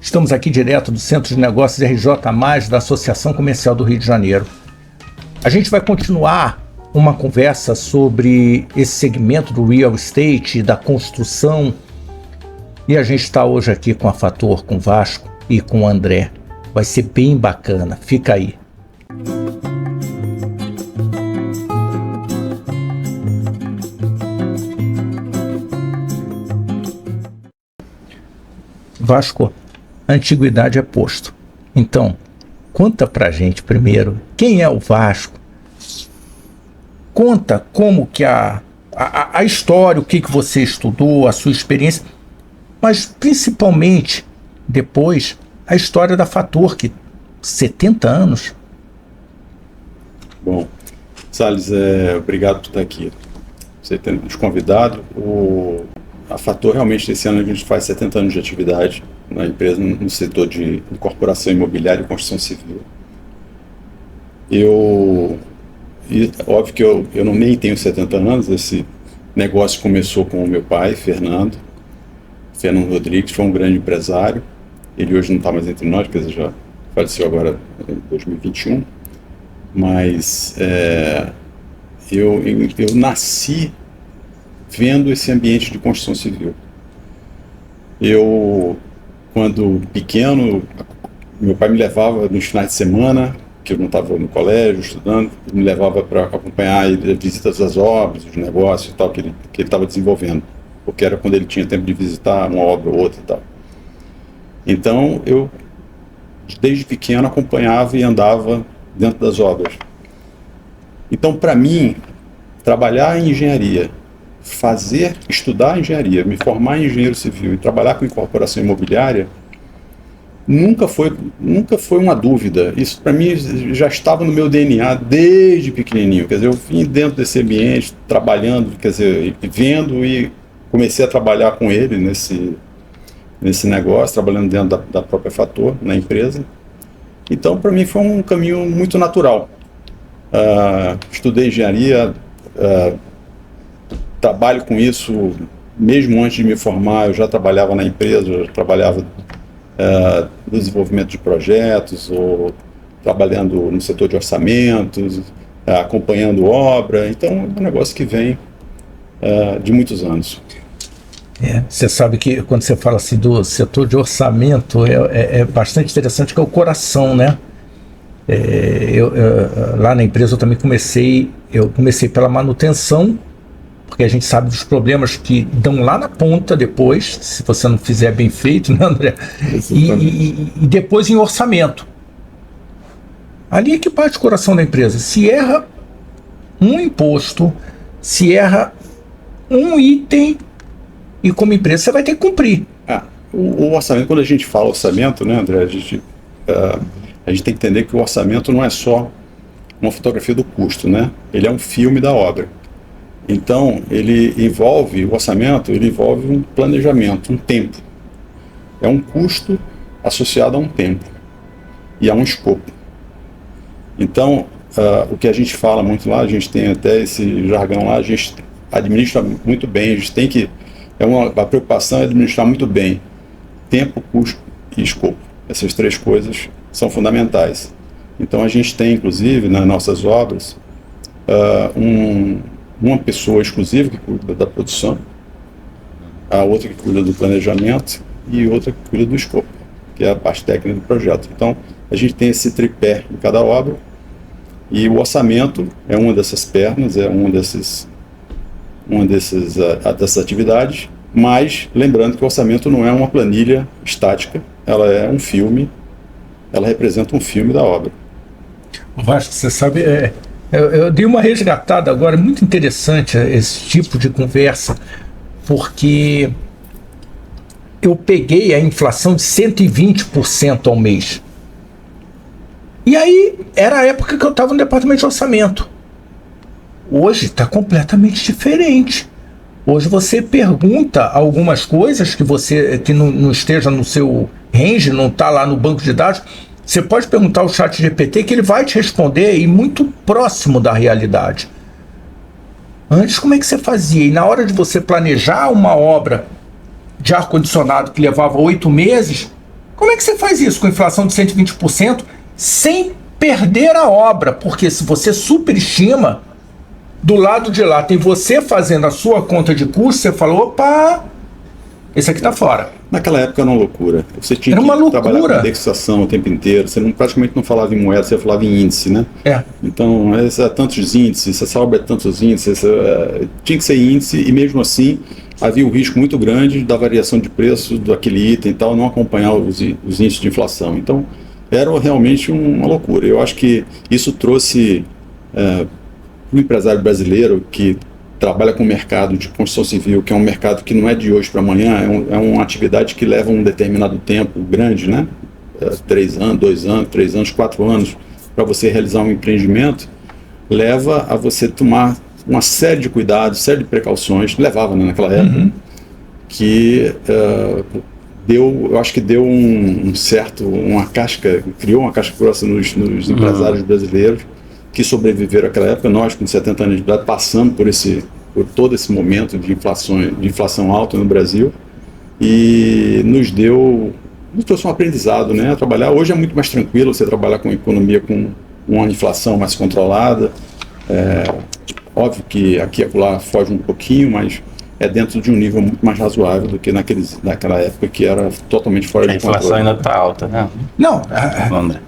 Estamos aqui direto do Centro de Negócios RJ+, da Associação Comercial do Rio de Janeiro. A gente vai continuar uma conversa sobre esse segmento do real estate, da construção. E a gente está hoje aqui com a Fator, com o Vasco e com o André. Vai ser bem bacana, fica aí. Vasco, antiguidade é posto. Então, conta pra gente primeiro, quem é o Vasco? Conta como que a história, o que você estudou, a sua experiência, mas principalmente, depois, a história da Fator, que 70 anos. Bom, Salles, obrigado por estar aqui. Você ter nos convidado. A Fator, realmente, esse ano a gente faz 70 anos de atividade na empresa, no setor de incorporação imobiliária e construção civil. Óbvio que eu nem tenho 70 anos, esse negócio começou com o meu pai, Fernando Rodrigues, foi um grande empresário. Ele hoje não está mais entre nós, quer dizer, já faleceu agora em 2021, mas eu nasci vendo esse ambiente de construção civil. Quando pequeno, meu pai me levava nos finais de semana, que eu não estava no colégio estudando, me levava para acompanhar visitas às obras, os negócios e tal, que ele estava desenvolvendo, porque era quando ele tinha tempo de visitar uma obra ou outra e tal. Então, eu, desde pequeno, acompanhava e andava dentro das obras. Então, para mim, trabalhar em engenharia, estudar engenharia, me formar em engenheiro civil e trabalhar com incorporação imobiliária, nunca foi uma dúvida. Isso para mim já estava no meu DNA desde pequenininho. Quer dizer, eu vim dentro desse ambiente, trabalhando, quer dizer, vendo, e comecei a trabalhar com ele nesse negócio, trabalhando dentro da própria Fator, na empresa. Então, para mim foi um caminho muito natural. Estudei engenharia, trabalho com isso, mesmo antes de me formar, eu já trabalhava na empresa, eu já trabalhava no desenvolvimento de projetos, ou trabalhando no setor de orçamentos, acompanhando obra. Então, é um negócio que vem de muitos anos. Você sabe que quando você fala assim do setor de orçamento, é bastante interessante, que é o coração, né? Lá na empresa eu também comecei pela manutenção, porque a gente sabe dos problemas que dão lá na ponta depois, se você não fizer bem feito, né, André? E depois em orçamento. Ali é que parte o coração da empresa. Se erra um imposto, se erra um item, e como empresa você vai ter que cumprir. O orçamento, quando a gente fala orçamento, né, André, a gente tem que entender que o orçamento não é só uma fotografia do custo, né? Ele é um filme da obra. Então, o orçamento envolve um planejamento, um tempo. É um custo associado a um tempo e a um escopo. Então, o que a gente fala muito lá, a gente tem até esse jargão lá, a gente administra muito bem, a gente tem que... a preocupação é administrar muito bem tempo, custo e escopo. Essas três coisas são fundamentais. Então, a gente tem, inclusive, nas nossas obras, uma pessoa exclusiva que cuida da produção, a outra que cuida do planejamento e outra que cuida do escopo, que é a parte técnica do projeto. Então, a gente tem esse tripé em cada obra, e o orçamento é uma dessas pernas, é uma dessas atividades, mas lembrando que o orçamento não é uma planilha estática, ela é um filme, ela representa um filme da obra. Vasco, você sabe, eu dei uma resgatada agora, muito interessante esse tipo de conversa, porque eu peguei a inflação de 120% ao mês. E aí, era a época que eu estava no departamento de orçamento. Hoje está completamente diferente. Hoje você pergunta algumas coisas que não esteja no seu range, não está lá no banco de dados. Você pode perguntar ao ChatGPT que ele vai te responder, e muito próximo da realidade. Antes, como é que você fazia? E na hora de você planejar uma obra de ar-condicionado que levava 8 meses, Como é que você faz isso com inflação de 120% sem perder a obra? Porque se você superestima, do lado de lá tem você fazendo a sua conta de custo, você fala, opa, esse aqui tá fora. Naquela época era uma loucura. Você tinha Era uma que trabalhar loucura. com indexação o tempo inteiro. Você praticamente não falava em moeda, você falava em índice, né? Então, tantos índices, essa obra é tantos índices, tinha que ser índice, e mesmo assim havia um risco muito grande da variação de preço daquele item e tal, não acompanhar os índices de inflação. Então, era realmente uma loucura. Eu acho que isso trouxe para o empresário brasileiro que trabalha com o mercado de construção civil, que é um mercado que não é de hoje para amanhã, é uma atividade que leva um determinado tempo grande, né? 3 anos, 2 anos, 3 anos, 4 anos, para você realizar um empreendimento, leva a você tomar uma série de cuidados, série de precauções, levava, né, naquela época, que eu acho que deu uma casca, criou uma casca grossa nos empresários brasileiros, que sobreviveram àquela época. Nós, com 70 anos de idade, passamos por todo esse momento de inflação alta no Brasil, e nos trouxe um aprendizado, né, a trabalhar. Hoje é muito mais tranquilo você trabalhar com economia com uma inflação mais controlada. Óbvio que aqui e acolá foge um pouquinho, mas é dentro de um nível muito mais razoável do que naquela época, que era totalmente fora de controle. A inflação ainda está alta, né? Não, André.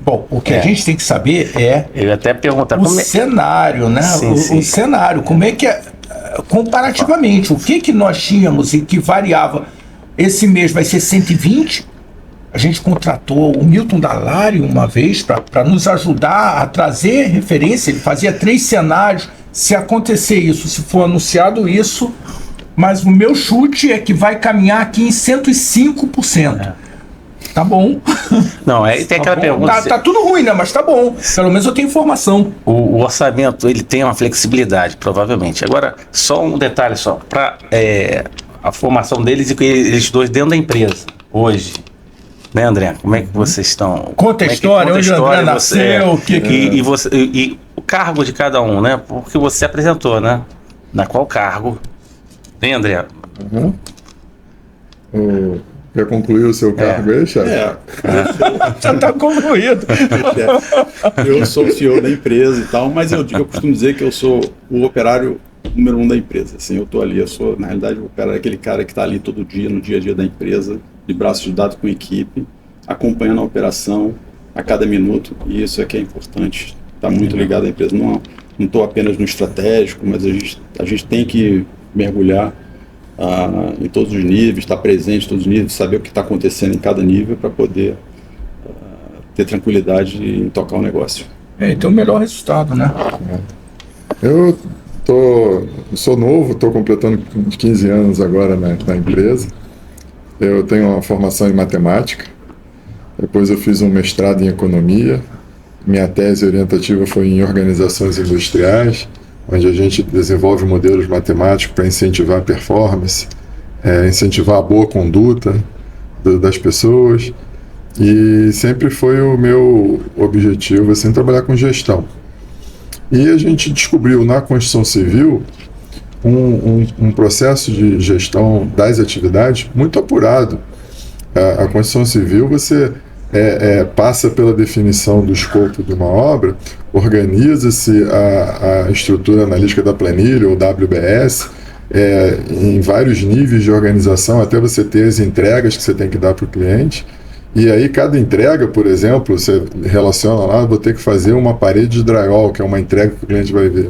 bom, o que a gente tem que saber é ele até pergunta o cenário, né? O cenário, como é que é, comparativamente, o que nós tínhamos e que variava. Esse mês vai ser 120. A gente contratou o Milton Dallario uma vez para nos ajudar a trazer referência. Ele fazia 3 cenários. Se acontecer isso, se for anunciado isso, mas o meu chute é que vai caminhar aqui em 105%. Tá bom. Não, tem aquela pergunta. Tá tudo ruim, né? Mas tá bom. Pelo menos eu tenho informação. O orçamento, ele tem uma flexibilidade, provavelmente. Agora, só um detalhe só. Para a formação deles e eles dois dentro da empresa, hoje. Né, André? Como é que vocês estão? Conta a história, onde o André nasceu. E o cargo de cada um, né? Porque você apresentou, né? Na qual cargo? Hein, André? Quer concluir o seu cargo aí, chefe? Já está concluído. Eu sou o CEO da empresa e tal, mas eu costumo dizer que eu sou o operário número 1 da empresa. Assim, eu estou ali, eu sou, na realidade, o operário, aquele cara que está ali todo dia, no dia a dia da empresa, de braços dados com a equipe, acompanhando a operação a cada minuto, e isso é que é importante. Está muito ligado à empresa. Não estou apenas no estratégico, mas a gente tem que mergulhar em todos os níveis, estar presente em todos os níveis, saber o que está acontecendo em cada nível para poder ter tranquilidade em tocar o negócio. Então o melhor resultado, né? Eu sou novo, estou completando 15 anos agora na empresa. Eu tenho uma formação em matemática, depois eu fiz um mestrado em economia, minha tese orientativa foi em organizações industriais, onde a gente desenvolve modelos matemáticos para incentivar a performance, incentivar a boa conduta das pessoas, e sempre foi o meu objetivo assim, trabalhar com gestão. E a gente descobriu na construção civil um processo de gestão das atividades muito apurado. A construção civil, você passa pela definição do escopo de uma obra, organiza-se a estrutura analítica da planilha, ou WBS, em vários níveis de organização, até você ter as entregas que você tem que dar para o cliente. E aí cada entrega, por exemplo, você relaciona lá, vou ter que fazer uma parede de drywall, que é uma entrega que o cliente vai ver.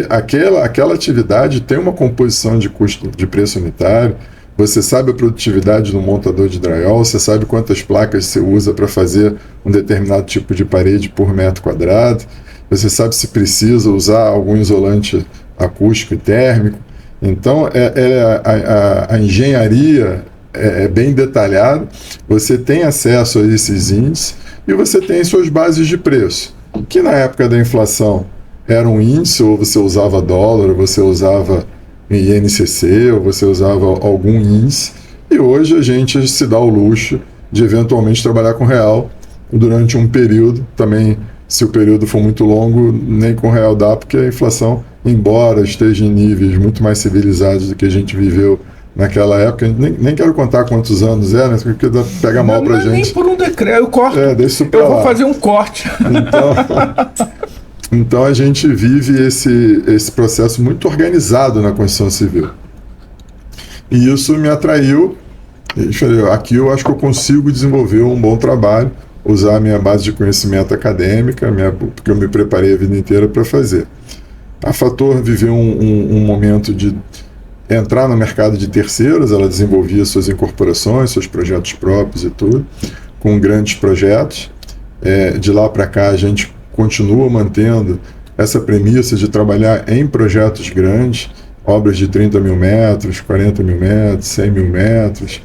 Aquela atividade tem uma composição de custo de preço unitário, você sabe a produtividade do montador de drywall, você sabe quantas placas você usa para fazer um determinado tipo de parede por metro quadrado, você sabe se precisa usar algum isolante acústico e térmico. Então a engenharia é bem detalhada, você tem acesso a esses índices e você tem suas bases de preço, que na época da inflação era um índice, ou você usava dólar, ou você usava INCC, ou você usava algum índice, e hoje a gente se dá o luxo de eventualmente trabalhar com real durante um período. Também, se o período for muito longo, nem com real dá, porque a inflação, embora esteja em níveis muito mais civilizados do que a gente viveu naquela época, nem quero contar quantos anos né, porque pega mal pra gente. Nem por um decreto, eu corto. Deixa eu vou fazer um corte. Então a gente vive esse processo muito organizado na construção civil. E isso me atraiu. E falei, aqui eu acho que eu consigo desenvolver um bom trabalho, usar a minha base de conhecimento acadêmica, porque eu me preparei a vida inteira para fazer. A Fator viveu um momento de entrar no mercado de terceiros, ela desenvolvia suas incorporações, seus projetos próprios e tudo, com grandes projetos. De lá para cá a gente continua mantendo essa premissa de trabalhar em projetos grandes, obras de 30 mil metros, 40 mil metros, 100 mil metros,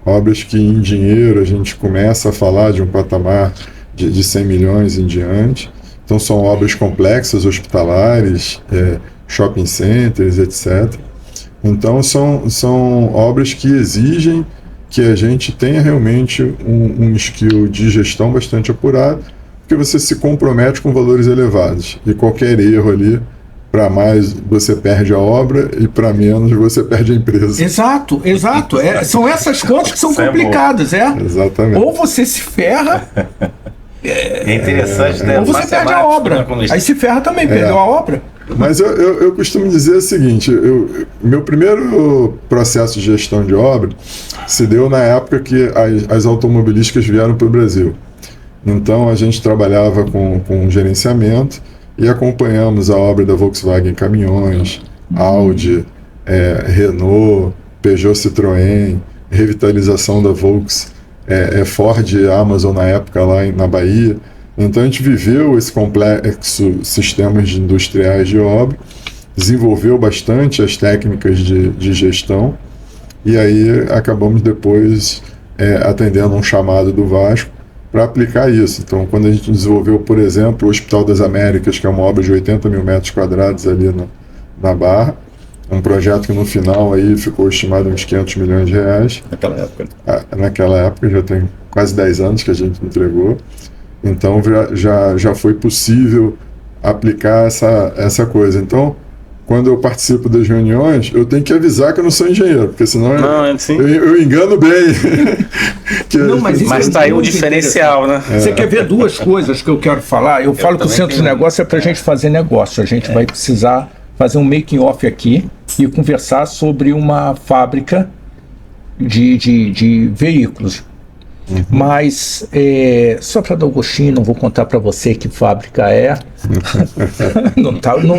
obras que em dinheiro a gente começa a falar de um patamar de 100 milhões em diante. Então são obras complexas, hospitalares, shopping centers, etc. Então são obras que exigem que a gente tenha realmente um skill de gestão bastante apurado, porque você se compromete com valores elevados. E qualquer erro ali, para mais você perde a obra e para menos você perde a empresa. Exato. São essas contas que são complicadas, Exatamente. Ou você se ferra... É interessante, né? Ou você perde a obra. Aí se ferra também, perdeu a obra. Mas eu costumo dizer o seguinte, meu primeiro processo de gestão de obra se deu na época que as automobilísticas vieram para o Brasil. Então a gente trabalhava com gerenciamento e acompanhamos a obra da Volkswagen Caminhões, Audi, Renault, Peugeot Citroën, revitalização da Volks, Ford e Amazon na época lá na Bahia. Então a gente viveu esse complexo sistemas industriais de obra, desenvolveu bastante as técnicas de gestão e aí acabamos depois atendendo um chamado do Vasco para aplicar isso. Então quando a gente desenvolveu, por exemplo, o Hospital das Américas, que é uma obra de 80 mil metros quadrados ali na Barra, um projeto que no final aí ficou estimado em uns 500 milhões de reais. Naquela época. Naquela época, já tem quase 10 anos que a gente entregou. Então já foi possível aplicar essa coisa. Então, quando eu participo das reuniões, eu tenho que avisar que eu não sou engenheiro, porque senão eu engano bem. Mas está aí o diferencial, né? Você quer ver duas coisas que eu quero falar? Eu falo que o centro de negócio é para a gente fazer negócio. A gente vai precisar fazer um making-off aqui e conversar sobre uma fábrica de veículos. Uhum. Mas, só para dar o gostinho, não vou contar para você que fábrica é.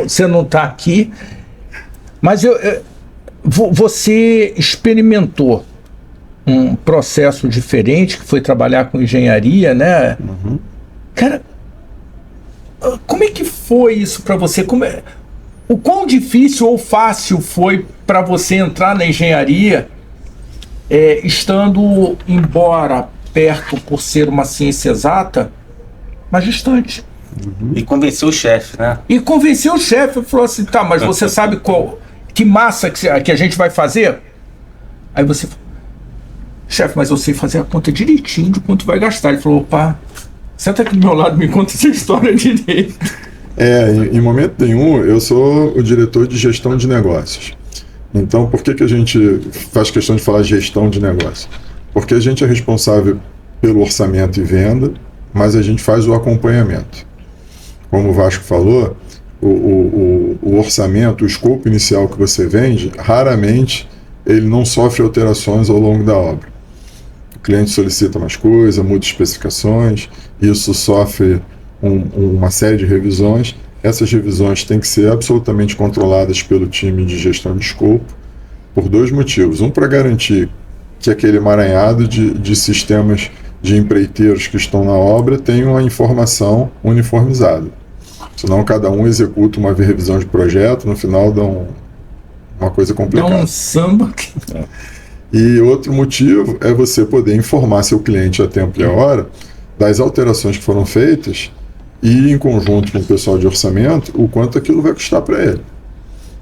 Você não está aqui. Mas você experimentou um processo diferente, que foi trabalhar com engenharia, né? Uhum. Cara, como é que foi isso para você? O quão difícil ou fácil foi para você entrar na engenharia, estando, embora perto por ser uma ciência exata, mas distante? Uhum. E convenceu o chefe, né? E convenceu o chefe, falou assim, tá, mas você sabe que massa que a gente vai fazer? Aí você falou, chefe, mas eu sei fazer a conta direitinho de quanto vai gastar. Ele falou, opa, senta aqui do meu lado, me conta essa história direito. Em momento nenhum, eu sou o diretor de gestão de negócios. Então, por que a gente faz questão de falar gestão de negócio? Porque a gente é responsável pelo orçamento e venda, mas a gente faz o acompanhamento. Como o Vasco falou, o orçamento, o escopo inicial que você vende, raramente ele não sofre alterações ao longo da obra. O cliente solicita mais coisa, muda especificações, isso sofre uma série de revisões. Essas revisões têm que ser absolutamente controladas pelo time de gestão de escopo por dois motivos. Um, para garantir que aquele emaranhado de sistemas de empreiteiros que estão na obra tenham uma informação uniformizada. Senão cada um executa uma revisão de projeto, no final dá uma coisa complicada. Dá um samba. E outro motivo é você poder informar seu cliente a tempo e a hora das alterações que foram feitas e, em conjunto com o pessoal de orçamento, o quanto aquilo vai custar para ele.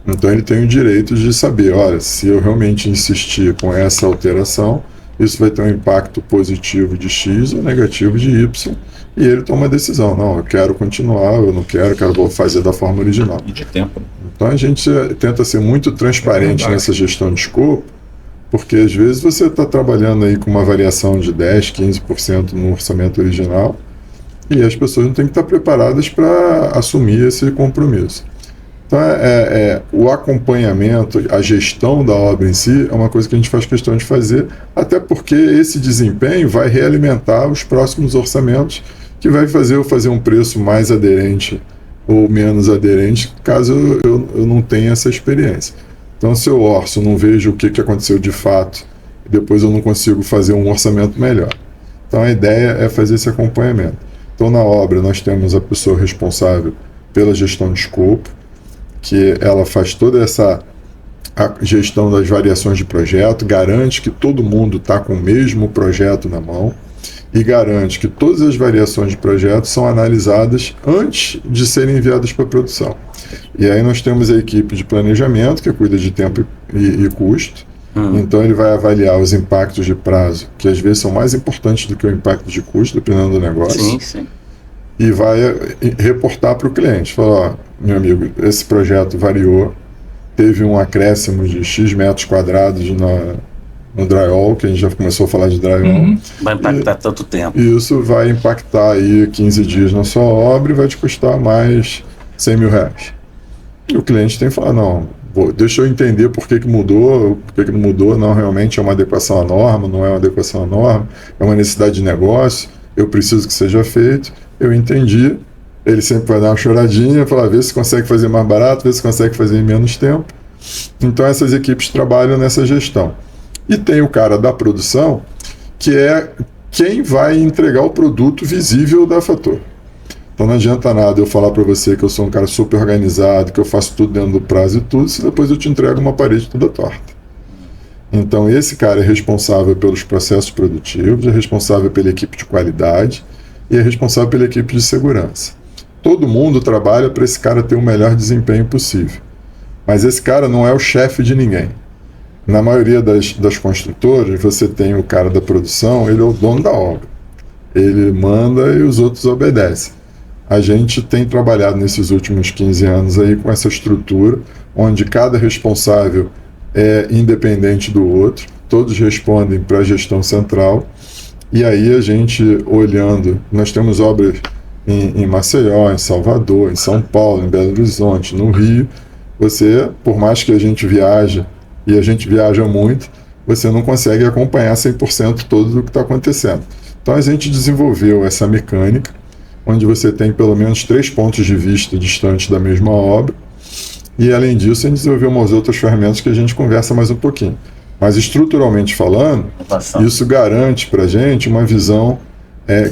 Então ele tem o direito de saber, olha, se eu realmente insistir com essa alteração, isso vai ter um impacto positivo de X ou negativo de Y, e ele toma a decisão, não, eu quero continuar, eu não quero, vou fazer da forma original. E de tempo. Então a gente tenta ser muito transparente nessa gestão de escopo, Porque às vezes você está trabalhando aí com uma variação de 10, 15% no orçamento original e as pessoas não têm que estar preparadas para assumir esse compromisso. Então, o acompanhamento, a gestão da obra em si é uma coisa que a gente faz questão de fazer, até porque esse desempenho vai realimentar os próximos orçamentos, que vai fazer eu fazer um preço mais aderente ou menos aderente, caso eu não tenha essa experiência. Então, se eu orço, não vejo o que aconteceu de fato, depois eu não consigo fazer um orçamento melhor. Então, a ideia é fazer esse acompanhamento. Então, na obra, nós temos a pessoa responsável pela gestão de escopo, que ela faz toda a gestão das variações de projeto, garante que todo mundo está com o mesmo projeto na mão e garante que todas as variações de projeto são analisadas antes de serem enviadas para a produção. E aí nós temos a equipe de planejamento, que cuida de tempo e custo. Então ele vai avaliar os impactos de prazo, que às vezes são mais importantes do que o impacto de custo, dependendo do negócio. Sim, sim. E vai reportar para o cliente. Falar, meu amigo, esse projeto variou, teve um acréscimo de X metros quadrados no drywall, que a gente já começou a falar de drywall. Vai impactar tanto tempo. E isso vai impactar aí 15 dias na sua obra e vai te custar mais 100 mil reais. E o cliente tem que falar, não, deixa eu entender por que mudou, por que não mudou, não, realmente é uma adequação à norma, não é uma adequação à norma, é uma necessidade de negócio, eu preciso que seja feito. Eu entendi, ele sempre vai dar uma choradinha, falar, vê se consegue fazer mais barato, vê se consegue fazer em menos tempo. Então essas equipes trabalham nessa gestão. E tem o cara da produção, que é quem vai entregar o produto visível da Fator. Então não adianta nada eu falar para você que eu sou um cara super organizado, que eu faço tudo dentro do prazo e tudo, se depois eu te entrego uma parede toda torta. Então esse cara é responsável pelos processos produtivos, é responsável pela equipe de qualidade, e é responsável pela equipe de segurança. Todo mundo trabalha para esse cara ter o melhor desempenho possível. Mas esse cara não é o chefe de ninguém. Na maioria das construtoras, você tem o cara da produção, ele é o dono da obra. Ele manda e os outros obedecem. A gente tem trabalhado nesses últimos 15 anos aí com essa estrutura, onde cada responsável é independente do outro, todos respondem para a gestão central. E aí a gente olhando, nós temos obras em Maceió, em Salvador, em São Paulo, em Belo Horizonte, no Rio. Você, por mais que a gente viaja, e a gente viaja muito, você não consegue acompanhar 100% tudo o que está acontecendo. Então a gente desenvolveu essa mecânica, onde você tem pelo menos 3 pontos de vista distantes da mesma obra, e além disso a gente desenvolveu umas outras ferramentas que a gente conversa mais um pouquinho. Mas estruturalmente falando, isso garante para a gente uma visão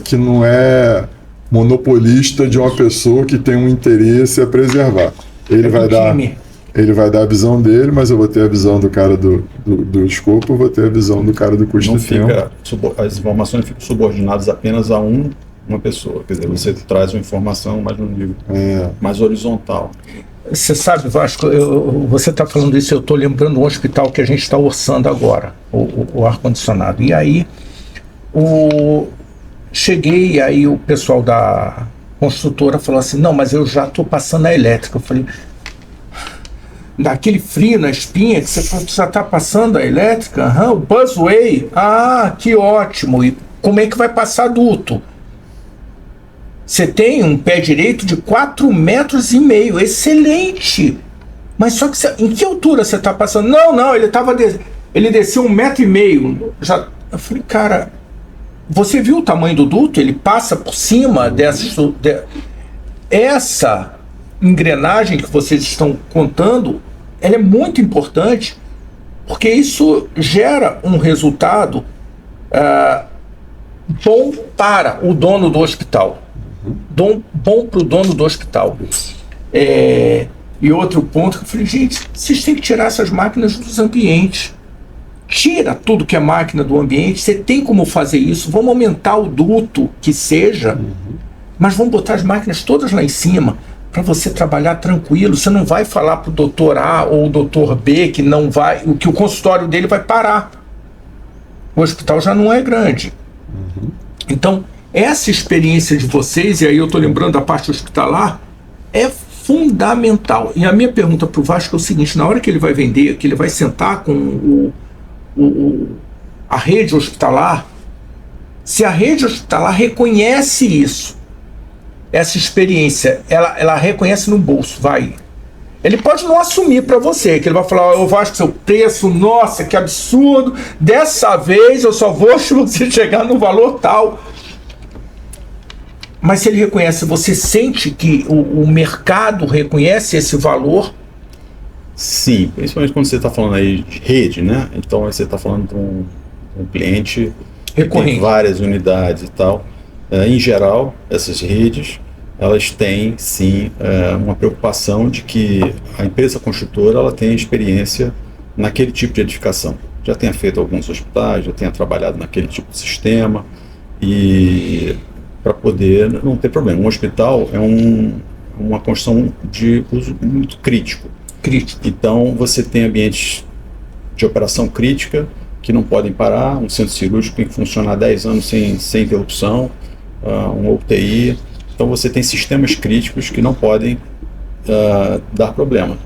que não é monopolista de uma pessoa que tem um interesse a preservar. Ele vai dar a visão dele, mas eu vou ter a visão do cara do escopo, eu vou ter a visão do cara do custo de tempo. As informações ficam subordinadas apenas a uma pessoa. Quer dizer, você traz uma informação mais num nível mais horizontal. Você sabe, Vasco, você está falando isso, eu estou lembrando um hospital que a gente está orçando agora, o ar-condicionado. E aí, cheguei, e aí o pessoal da construtora falou assim, não, mas eu já estou passando a elétrica. Eu falei, daquele frio na espinha, que você já está passando a elétrica? O busway? Ah, que ótimo! E como é que vai passar duto? Você tem um pé direito de 4,5 metros, excelente! Mas só que em que altura você está passando? Não, ele desceu 1,5 metro. Eu falei, cara, você viu o tamanho do duto? Ele passa por cima essa engrenagem que vocês estão contando, ela é muito importante, porque isso gera um resultado bom para o dono do hospital. Bom para o dono do hospital. E outro ponto que eu falei, gente, vocês têm que tirar essas máquinas dos ambientes. Tira tudo que é máquina do ambiente, você tem como fazer isso, vamos aumentar o duto que seja, mas vamos botar as máquinas todas lá em cima, para você trabalhar tranquilo. Você não vai falar para o doutor A ou o doutor B que o consultório dele vai parar. O hospital já não é grande. Então, essa experiência de vocês, e aí eu estou lembrando da parte hospitalar, é fundamental. E a minha pergunta para o Vasco é o seguinte, na hora que ele vai vender, que ele vai sentar com a rede hospitalar, se a rede hospitalar reconhece isso, essa experiência, ela reconhece no bolso, vai. Ele pode não assumir para você, que ele vai falar, eu acho que seu preço, nossa, que absurdo, dessa vez eu só vou se você chegar no valor tal. Mas se ele reconhece, você sente que o mercado reconhece esse valor? Sim, principalmente quando você está falando aí de rede, né? Então você está falando de um cliente que tem várias unidades e tal. Em geral, essas redes, elas têm sim uma preocupação de que a empresa construtora ela tenha experiência naquele tipo de edificação. Já tenha feito alguns hospitais, já tenha trabalhado naquele tipo de sistema e para poder não ter problema. Um hospital é uma construção de uso muito crítico. Então você tem ambientes de operação crítica que não podem parar, um centro cirúrgico tem que funcionar 10 anos sem interrupção, um UTI. Então você tem sistemas críticos que não podem dar problema.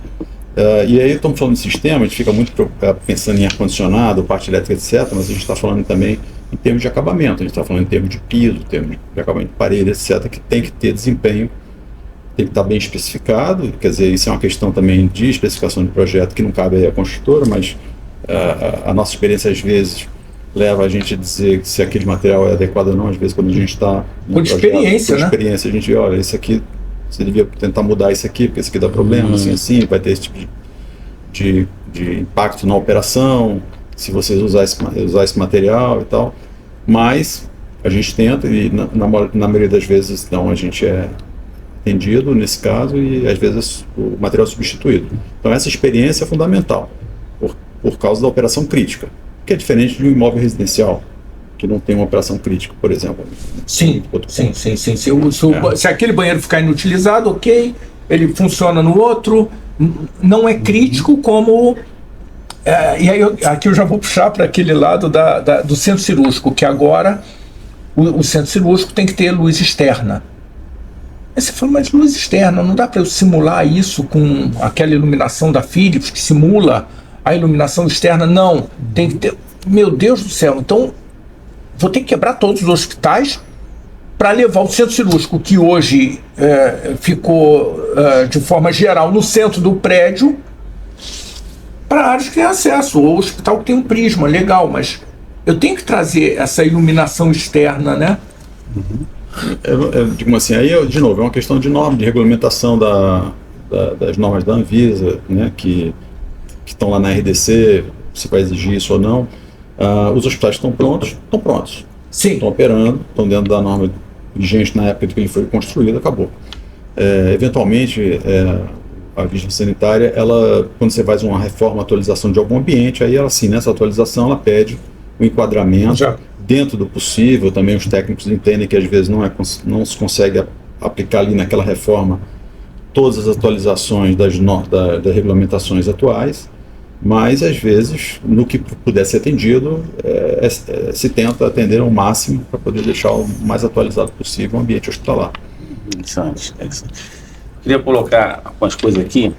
E aí estamos falando de sistema, a gente fica muito pensando em ar-condicionado, parte elétrica, etc., mas a gente está falando também em termos de acabamento, a gente está falando em termos de piso, termos de acabamento de parede, etc., que tem que ter desempenho, tem que estar bem especificado, quer dizer, isso é uma questão também de especificação de projeto que não cabe aí à construtora, mas a nossa experiência às vezes leva a gente a dizer se aquele material é adequado ou não, às vezes quando a gente está por experiência, a gente vê, olha, isso aqui, você devia tentar mudar isso aqui, porque isso aqui dá problema, assim, vai ter esse tipo de impacto na operação, se vocês usar esse material e tal, mas a gente tenta e na maioria das vezes não, a gente é atendido nesse caso e às vezes o material é substituído. Então essa experiência é fundamental por causa da operação crítica, que é diferente de um imóvel residencial que não tem uma operação crítica, por exemplo. Sim. Se aquele banheiro ficar inutilizado, ok, ele funciona no outro, não é crítico como... e aí aqui eu já vou puxar para aquele lado do centro cirúrgico, que agora o centro cirúrgico tem que ter luz externa. Aí você fala, mas luz externa, não dá para eu simular isso com aquela iluminação da Philips, que simula a iluminação externa? Não, tem que ter... Meu Deus do céu, então vou ter que quebrar todos os hospitais para levar o centro cirúrgico, que hoje ficou de forma geral no centro do prédio, para áreas que têm acesso. O hospital que tem um prisma, legal, mas eu tenho que trazer essa iluminação externa, né? Eu digo assim, aí de novo, é uma questão de norma, de regulamentação das normas da Anvisa, né, que estão lá na RDC, se vai exigir isso ou não. Os hospitais estão prontos? Estão prontos. Sim. Estão operando, estão dentro da norma vigente na época que ele foi construído, acabou. Eventualmente, a vigilância sanitária, quando você faz uma reforma, atualização de algum ambiente, aí ela sim, nessa atualização, ela pede o enquadramento dentro do possível. Também os técnicos entendem que às vezes não se consegue aplicar ali naquela reforma todas as atualizações das regulamentações atuais, mas às vezes, no que puder ser atendido, se tenta atender ao máximo para poder deixar o mais atualizado possível o ambiente hospitalar. Interessante. Queria colocar algumas coisas aqui,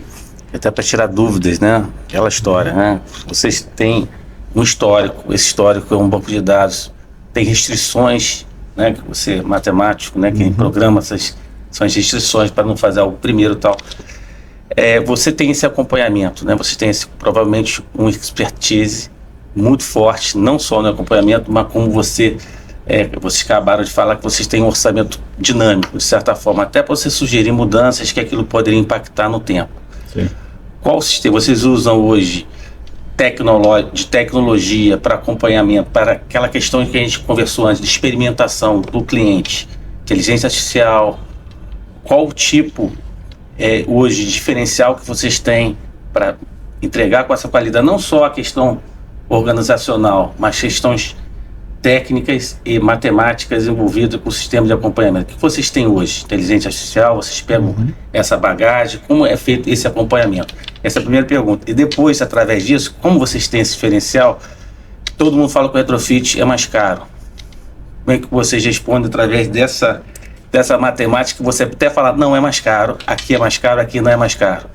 até para tirar dúvidas, né? Aquela história, né? Vocês têm um histórico, esse histórico é um banco de dados, tem restrições, né? Que você, matemático, né? Quem programa essas são as restrições para não fazer algo primeiro e tal. Você tem esse acompanhamento, né? Você tem provavelmente um expertise muito forte, não só no acompanhamento, mas como vocês acabaram de falar que vocês têm um orçamento dinâmico, de certa forma, até para você sugerir mudanças que aquilo poderia impactar no tempo. Sim. Qual sistema vocês usam hoje de tecnologia para acompanhamento, para aquela questão que a gente conversou antes, de experimentação do cliente, inteligência artificial? Qual o tipo hoje de diferencial que vocês têm para entregar com essa qualidade, não só a questão organizacional, mas questões técnicas e matemáticas envolvidas com o sistema de acompanhamento? O que vocês têm hoje? Inteligência artificial, vocês pegam essa bagagem, como é feito esse acompanhamento? Essa é a primeira pergunta. E depois, através disso, como vocês têm esse diferencial? Todo mundo fala que o retrofit é mais caro. Como é que vocês respondem através dessa matemática? Você até fala, não é mais caro, aqui não é mais caro.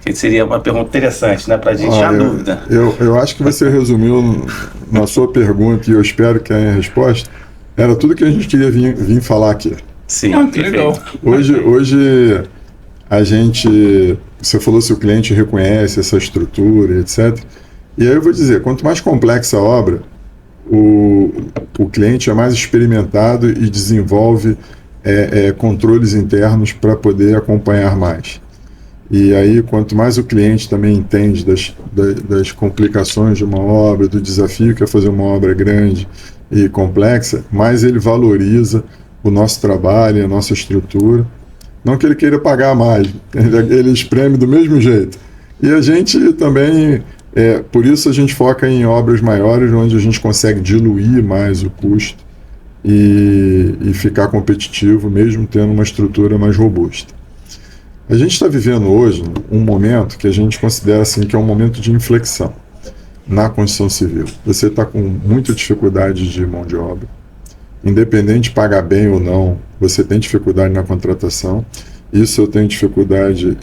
Que seria uma pergunta interessante, né? Para a gente tirar dúvida. Eu acho que você resumiu na sua pergunta, e eu espero que a minha resposta era tudo que a gente queria vir falar aqui. Sim, que legal. Hoje a gente, você falou se o cliente reconhece essa estrutura, etc. E aí eu vou dizer, quanto mais complexa a obra, o cliente é mais experimentado e desenvolve controles internos para poder acompanhar mais. E aí, quanto mais o cliente também entende das complicações de uma obra, do desafio que é fazer uma obra grande e complexa, mais ele valoriza o nosso trabalho, a nossa estrutura. Não que ele queira pagar mais, ele espreme do mesmo jeito. E a gente também, por isso a gente foca em obras maiores, onde a gente consegue diluir mais o custo e ficar competitivo, mesmo tendo uma estrutura mais robusta. A gente está vivendo hoje um momento que a gente considera assim, que é um momento de inflexão na construção civil. Você está com muita dificuldade de mão de obra. Independente de pagar bem ou não, você tem dificuldade na contratação. Isso eu tenho dificuldade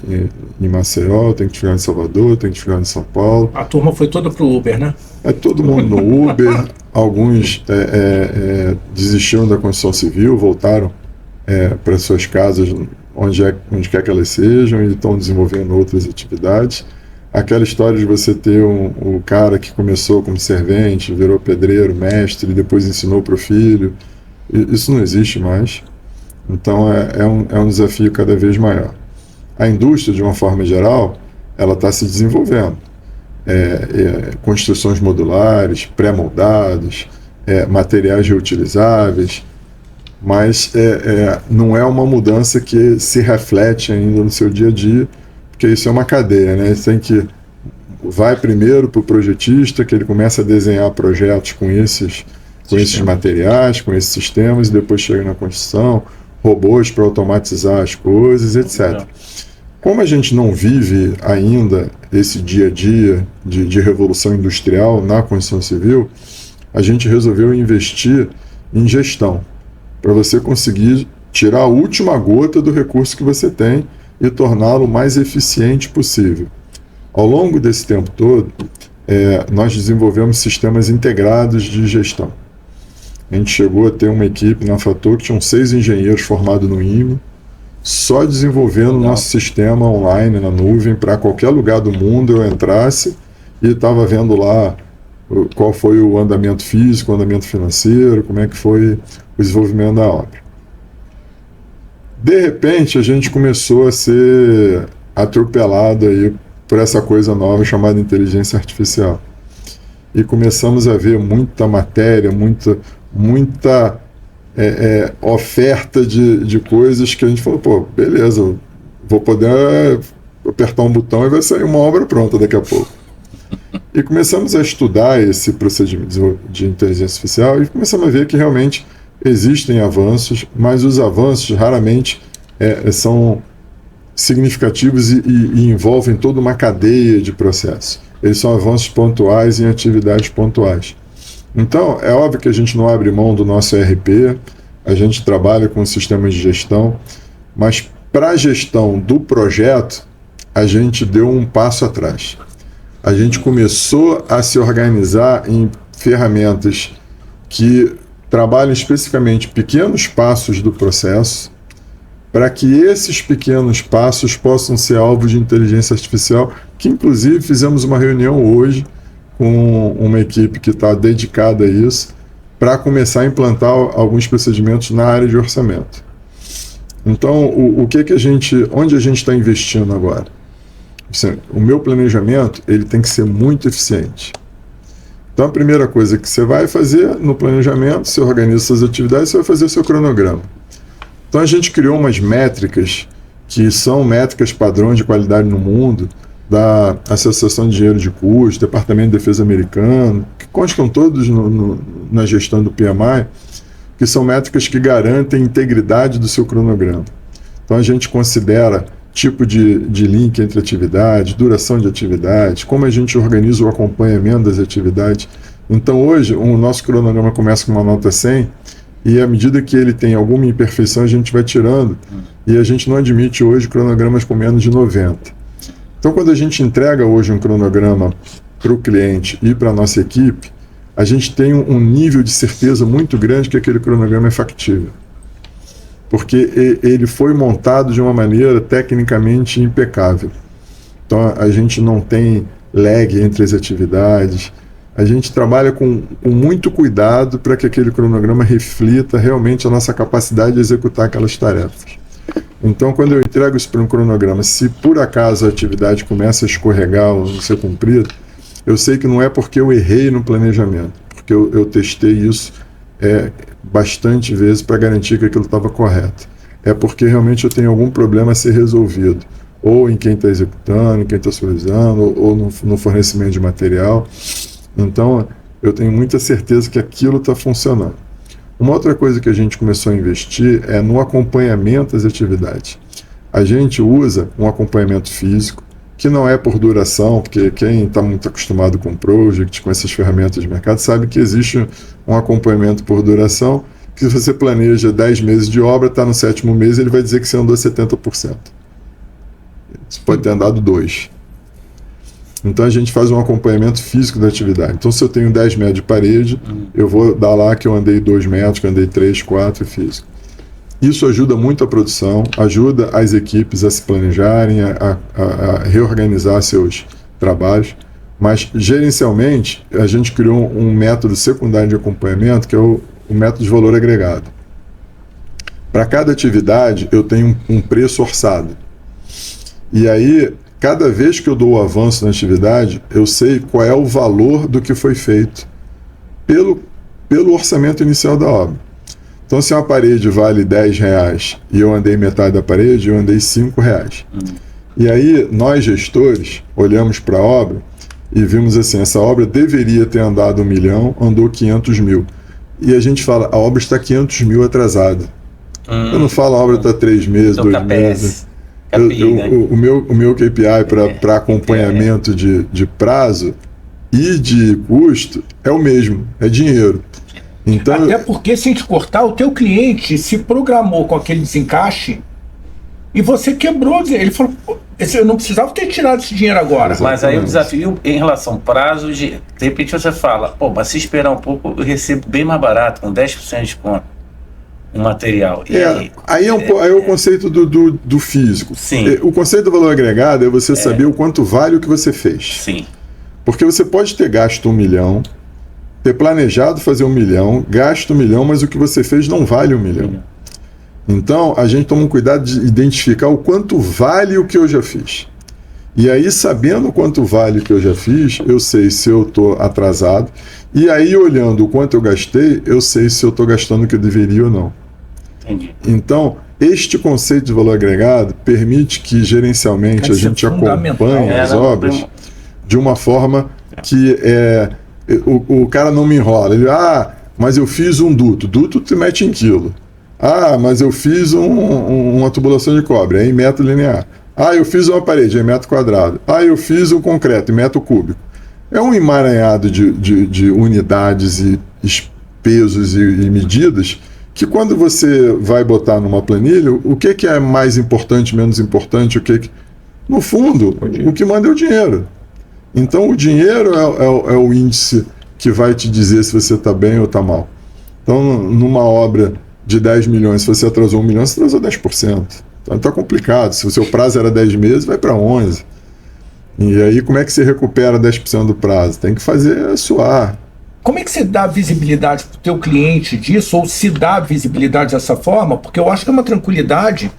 em Maceió, eu tenho dificuldade em Salvador, eu tenho dificuldade em São Paulo. A turma foi toda pro Uber, né? Todo mundo no Uber. Alguns desistiram da construção civil, voltaram para suas casas, onde quer que elas sejam, e estão desenvolvendo outras atividades. Aquela história de você ter o cara que começou como servente, virou pedreiro, mestre, depois ensinou para o filho, isso não existe mais. Então é um desafio cada vez maior. A indústria, de uma forma geral, ela está se desenvolvendo. Construções modulares, pré-moldadas, materiais reutilizáveis, mas não é uma mudança que se reflete ainda no seu dia a dia, porque isso é uma cadeia, né? Você tem que vai primeiro para o projetista, que ele começa a desenhar projetos com esses materiais, com esses sistemas, e depois chega na construção, robôs para automatizar as coisas, etc. Como a gente não vive ainda esse dia a dia de revolução industrial na construção civil, a gente resolveu investir em gestão, para você conseguir tirar a última gota do recurso que você tem e torná-lo o mais eficiente possível. Ao longo desse tempo todo, nós desenvolvemos sistemas integrados de gestão. A gente chegou a ter uma equipe na Fator que tinham 6 engenheiros formados no IME, só desenvolvendo o nosso sistema online, na nuvem, para qualquer lugar do mundo eu entrasse e estava vendo lá qual foi o andamento físico, o andamento financeiro, como é que foi o desenvolvimento da obra. De repente, a gente começou a ser atropelado aí por essa coisa nova chamada inteligência artificial. E começamos a ver muita matéria, muita oferta de coisas que a gente falou, pô, beleza, vou poder apertar um botão e vai sair uma obra pronta daqui a pouco. E começamos a estudar esse procedimento de inteligência artificial e começamos a ver que realmente existem avanços, mas os avanços raramente são significativos e envolvem toda uma cadeia de processos. Eles são avanços pontuais em atividades pontuais. Então, é óbvio que a gente não abre mão do nosso ERP, a gente trabalha com sistemas de gestão, mas para a gestão do projeto, a gente deu um passo atrás. A gente começou a se organizar em ferramentas que trabalham especificamente pequenos passos do processo, para que esses pequenos passos possam ser alvo de inteligência artificial, que inclusive fizemos uma reunião hoje com uma equipe que está dedicada a isso, para começar a implantar alguns procedimentos na área de orçamento. Então, onde a gente está investindo agora? O meu planejamento ele tem que ser muito eficiente. Então, a primeira coisa que você vai fazer no planejamento, você organiza suas atividades, você vai fazer o seu cronograma. Então, a gente criou umas métricas, que são métricas padrões de qualidade no mundo, da Associação de Engenheiros de Custo, Departamento de Defesa americano, que constam todos na gestão do PMI, que são métricas que garantem a integridade do seu cronograma. Então, a gente considera tipo de link entre atividades, duração de atividades, como a gente organiza o acompanhamento das atividades. Então, hoje, o nosso cronograma começa com uma nota 100, e à medida que ele tem alguma imperfeição, a gente vai tirando, e a gente não admite hoje cronogramas com menos de 90. Então, quando a gente entrega hoje um cronograma para o cliente e para a nossa equipe, a gente tem um nível de certeza muito grande que aquele cronograma é factível. Porque ele foi montado de uma maneira tecnicamente impecável. Então, a gente não tem lag entre as atividades, a gente trabalha com muito cuidado para que aquele cronograma reflita realmente a nossa capacidade de executar aquelas tarefas. Então, quando eu entrego isso para um cronograma, se por acaso a atividade começa a escorregar ou não ser cumprida, eu sei que não é porque eu errei no planejamento, porque eu testei isso bastante vezes para garantir que aquilo estava correto. É porque realmente eu tenho algum problema a ser resolvido, ou em quem está executando, em quem está supervisando, ou no fornecimento de material. Então, eu tenho muita certeza que aquilo está funcionando. Uma outra coisa que a gente começou a investir é no acompanhamento das atividades. A gente usa um acompanhamento físico, que não é por duração, porque quem está muito acostumado com Project, com essas ferramentas de mercado, sabe que existe um acompanhamento por duração, que se você planeja 10 meses de obra, está no 7º mês, ele vai dizer que você andou 70%. Você pode ter andado 2%. Então a gente faz um acompanhamento físico da atividade. Então se eu tenho 10 metros de parede, eu vou dar lá que eu andei 2 metros, que eu andei 3, 4 físico. Isso ajuda muito a produção, ajuda as equipes a se planejarem, a reorganizar seus trabalhos, mas gerencialmente a gente criou um método secundário de acompanhamento, que é o método de valor agregado. Para cada atividade eu tenho um preço orçado. E aí, cada vez que eu dou o avanço na atividade, eu sei qual é o valor do que foi feito pelo orçamento inicial da obra. Então, se uma parede vale R$10 e eu andei metade da parede, eu andei R$5. E aí, nós gestores, olhamos para a obra e vimos assim, essa obra deveria ter andado 1 milhão, andou 500 mil. E a gente fala, a obra está 500 mil atrasada. Eu não falo, a obra está 3 meses, 2 meses. O meu KPI para acompanhamento de prazo e de custo é o mesmo, é dinheiro. Então, até porque, se a gente cortar, o teu cliente se programou com aquele desencaixe e você quebrou. Ele falou, eu não precisava ter tirado esse dinheiro agora. Mas aí o desafio em relação ao prazo, de repente você fala, mas se esperar um pouco, eu recebo bem mais barato, com 10% de desconto, um material. E aí é o conceito do físico. Sim. O conceito do valor agregado é você saber o quanto vale o que você fez. Sim. Porque você pode ter gasto 1 milhão, ter planejado fazer 1 milhão, gasto 1 milhão, mas o que você fez não vale 1 milhão. Então, a gente toma um cuidado de identificar o quanto vale o que eu já fiz. E aí, sabendo quanto vale o que eu já fiz, eu sei se eu estou atrasado. E aí, olhando o quanto eu gastei, eu sei se eu estou gastando o que eu deveria ou não. Entendi. Então, este conceito de valor agregado permite que, gerencialmente, a gente acompanhe as obras de uma forma que o cara não me enrola. Ele, mas eu fiz um duto. Duto te mete em quilo. Mas eu fiz uma tubulação de cobre, é em metro linear. Eu fiz uma parede, é em metro quadrado. Eu fiz um concreto, em metro cúbico. É um emaranhado de unidades e pesos e medidas que, quando você vai botar numa planilha, o que é mais importante, menos importante, no fundo, o que manda é o dinheiro. Então, o dinheiro é o índice que vai te dizer se você está bem ou está mal. Então, numa obra de 10 milhões, se você atrasou 1 milhão, você atrasou 10%. Então, está complicado. Se o seu prazo era 10 meses, vai para 11. E aí, como é que você recupera 10% do prazo? Tem que fazer suar. Como é que você dá visibilidade para o teu cliente disso, ou se dá visibilidade dessa forma? Porque eu acho que é uma tranquilidade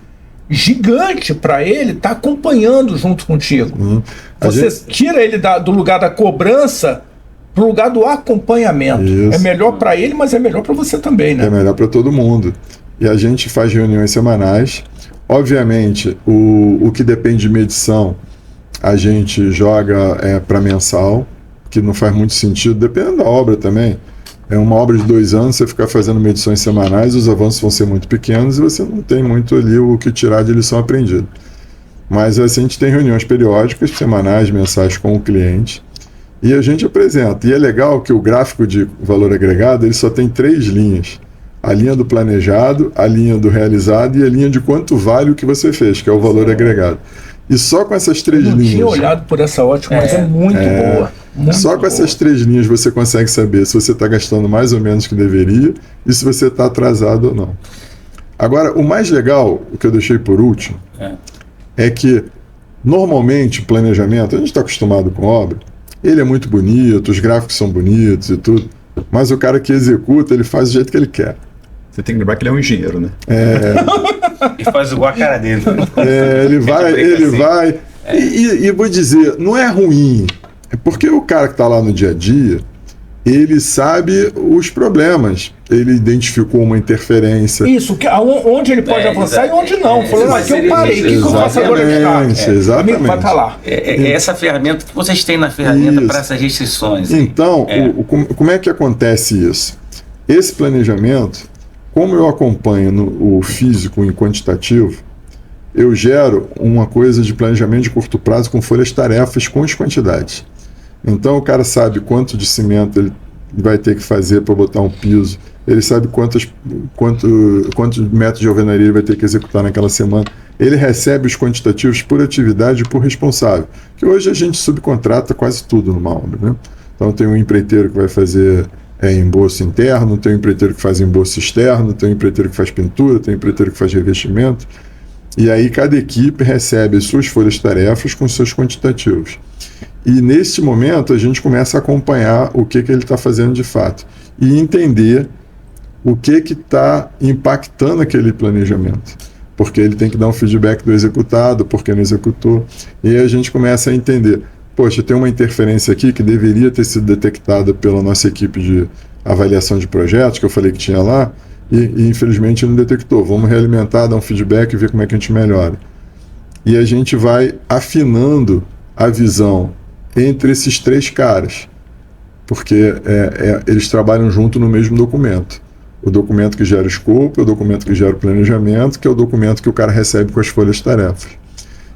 gigante para ele estar acompanhando junto contigo. Você tira ele do lugar da cobrança para o lugar do acompanhamento. Isso. É melhor para ele, mas é melhor para você também, né? É melhor para todo mundo. E a gente faz reuniões semanais. Obviamente, o que depende de medição, a gente joga para mensal, que não faz muito sentido, dependendo da obra também. É uma obra de 2 anos, você ficar fazendo medições semanais, os avanços vão ser muito pequenos e você não tem muito ali o que tirar de lição aprendida. Mas assim, a gente tem reuniões periódicas, semanais, mensais com o cliente, e a gente apresenta. E é legal que o gráfico de valor agregado, ele só tem 3 linhas. A linha do planejado, a linha do realizado e a linha de quanto vale o que você fez, que é o valor agregado. E só com essas 3 Eu não linhas... tinha olhado por essa ótica, mas é muito boa. Muito só com essas 3 linhas você consegue saber se você está gastando mais ou menos que deveria e se você está atrasado ou não. Agora, o mais legal, o que eu deixei por último, é que normalmente o planejamento, a gente está acostumado com obra, ele é muito bonito, os gráficos são bonitos e tudo, mas o cara que executa, ele faz do jeito que ele quer. Você tem que lembrar que ele é um engenheiro, né? E faz igual a cara dele. Ele vai. E vou dizer, não é ruim, é porque o cara que está lá no dia a dia, ele sabe os problemas. Ele identificou uma interferência. Isso, onde ele pode avançar e onde não. Falando, aqui eu parei, o que eu faço agora? Exatamente. Amigo, vai estar lá. É essa ferramenta que vocês têm na ferramenta para essas restrições. Então, como é que acontece isso? Esse planejamento, como eu acompanho o físico em quantitativo, eu gero uma coisa de planejamento de curto prazo com folhas-tarefas com as quantidades. Então o cara sabe quanto de cimento ele vai ter que fazer para botar um piso, ele sabe quantos metros de alvenaria ele vai ter que executar naquela semana. Ele recebe os quantitativos por atividade e por responsável, que hoje a gente subcontrata quase tudo numa obra, né? Então tem um empreiteiro que vai fazer emboço interno, tem um empreiteiro que faz emboço externo, tem um empreiteiro que faz pintura, tem um empreiteiro que faz revestimento, e aí cada equipe recebe as suas folhas-tarefas com seus quantitativos. E nesse momento a gente começa a acompanhar o que ele está fazendo de fato e entender o que está impactando aquele planejamento, porque ele tem que dar um feedback do executado, porque não executou, e aí a gente começa a entender, poxa, tem uma interferência aqui que deveria ter sido detectada pela nossa equipe de avaliação de projetos, que eu falei que tinha lá, e infelizmente não detectou, vamos realimentar, dar um feedback e ver como é que a gente melhora. E a gente vai afinando a visão entre esses 3 caras, porque eles trabalham junto no mesmo documento. O documento que gera o escopo, o documento que gera o planejamento, que é o documento que o cara recebe com as folhas-tarefas.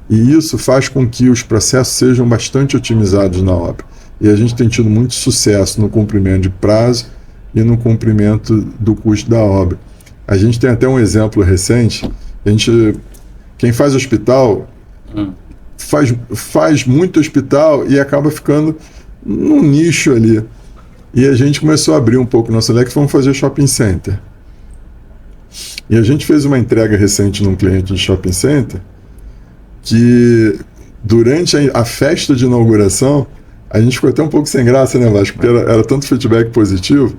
E isso faz com que os processos sejam bastante otimizados na obra. E a gente tem tido muito sucesso no cumprimento de prazo e no cumprimento do custo da obra. A gente tem até um exemplo recente, quem faz hospital faz muito hospital e acaba ficando num nicho ali. E a gente começou a abrir um pouco nosso leque, vamos fazer shopping center. E a gente fez uma entrega recente num cliente de shopping center que durante a festa de inauguração a gente ficou até um pouco sem graça, né, Vasco? Porque era tanto feedback positivo.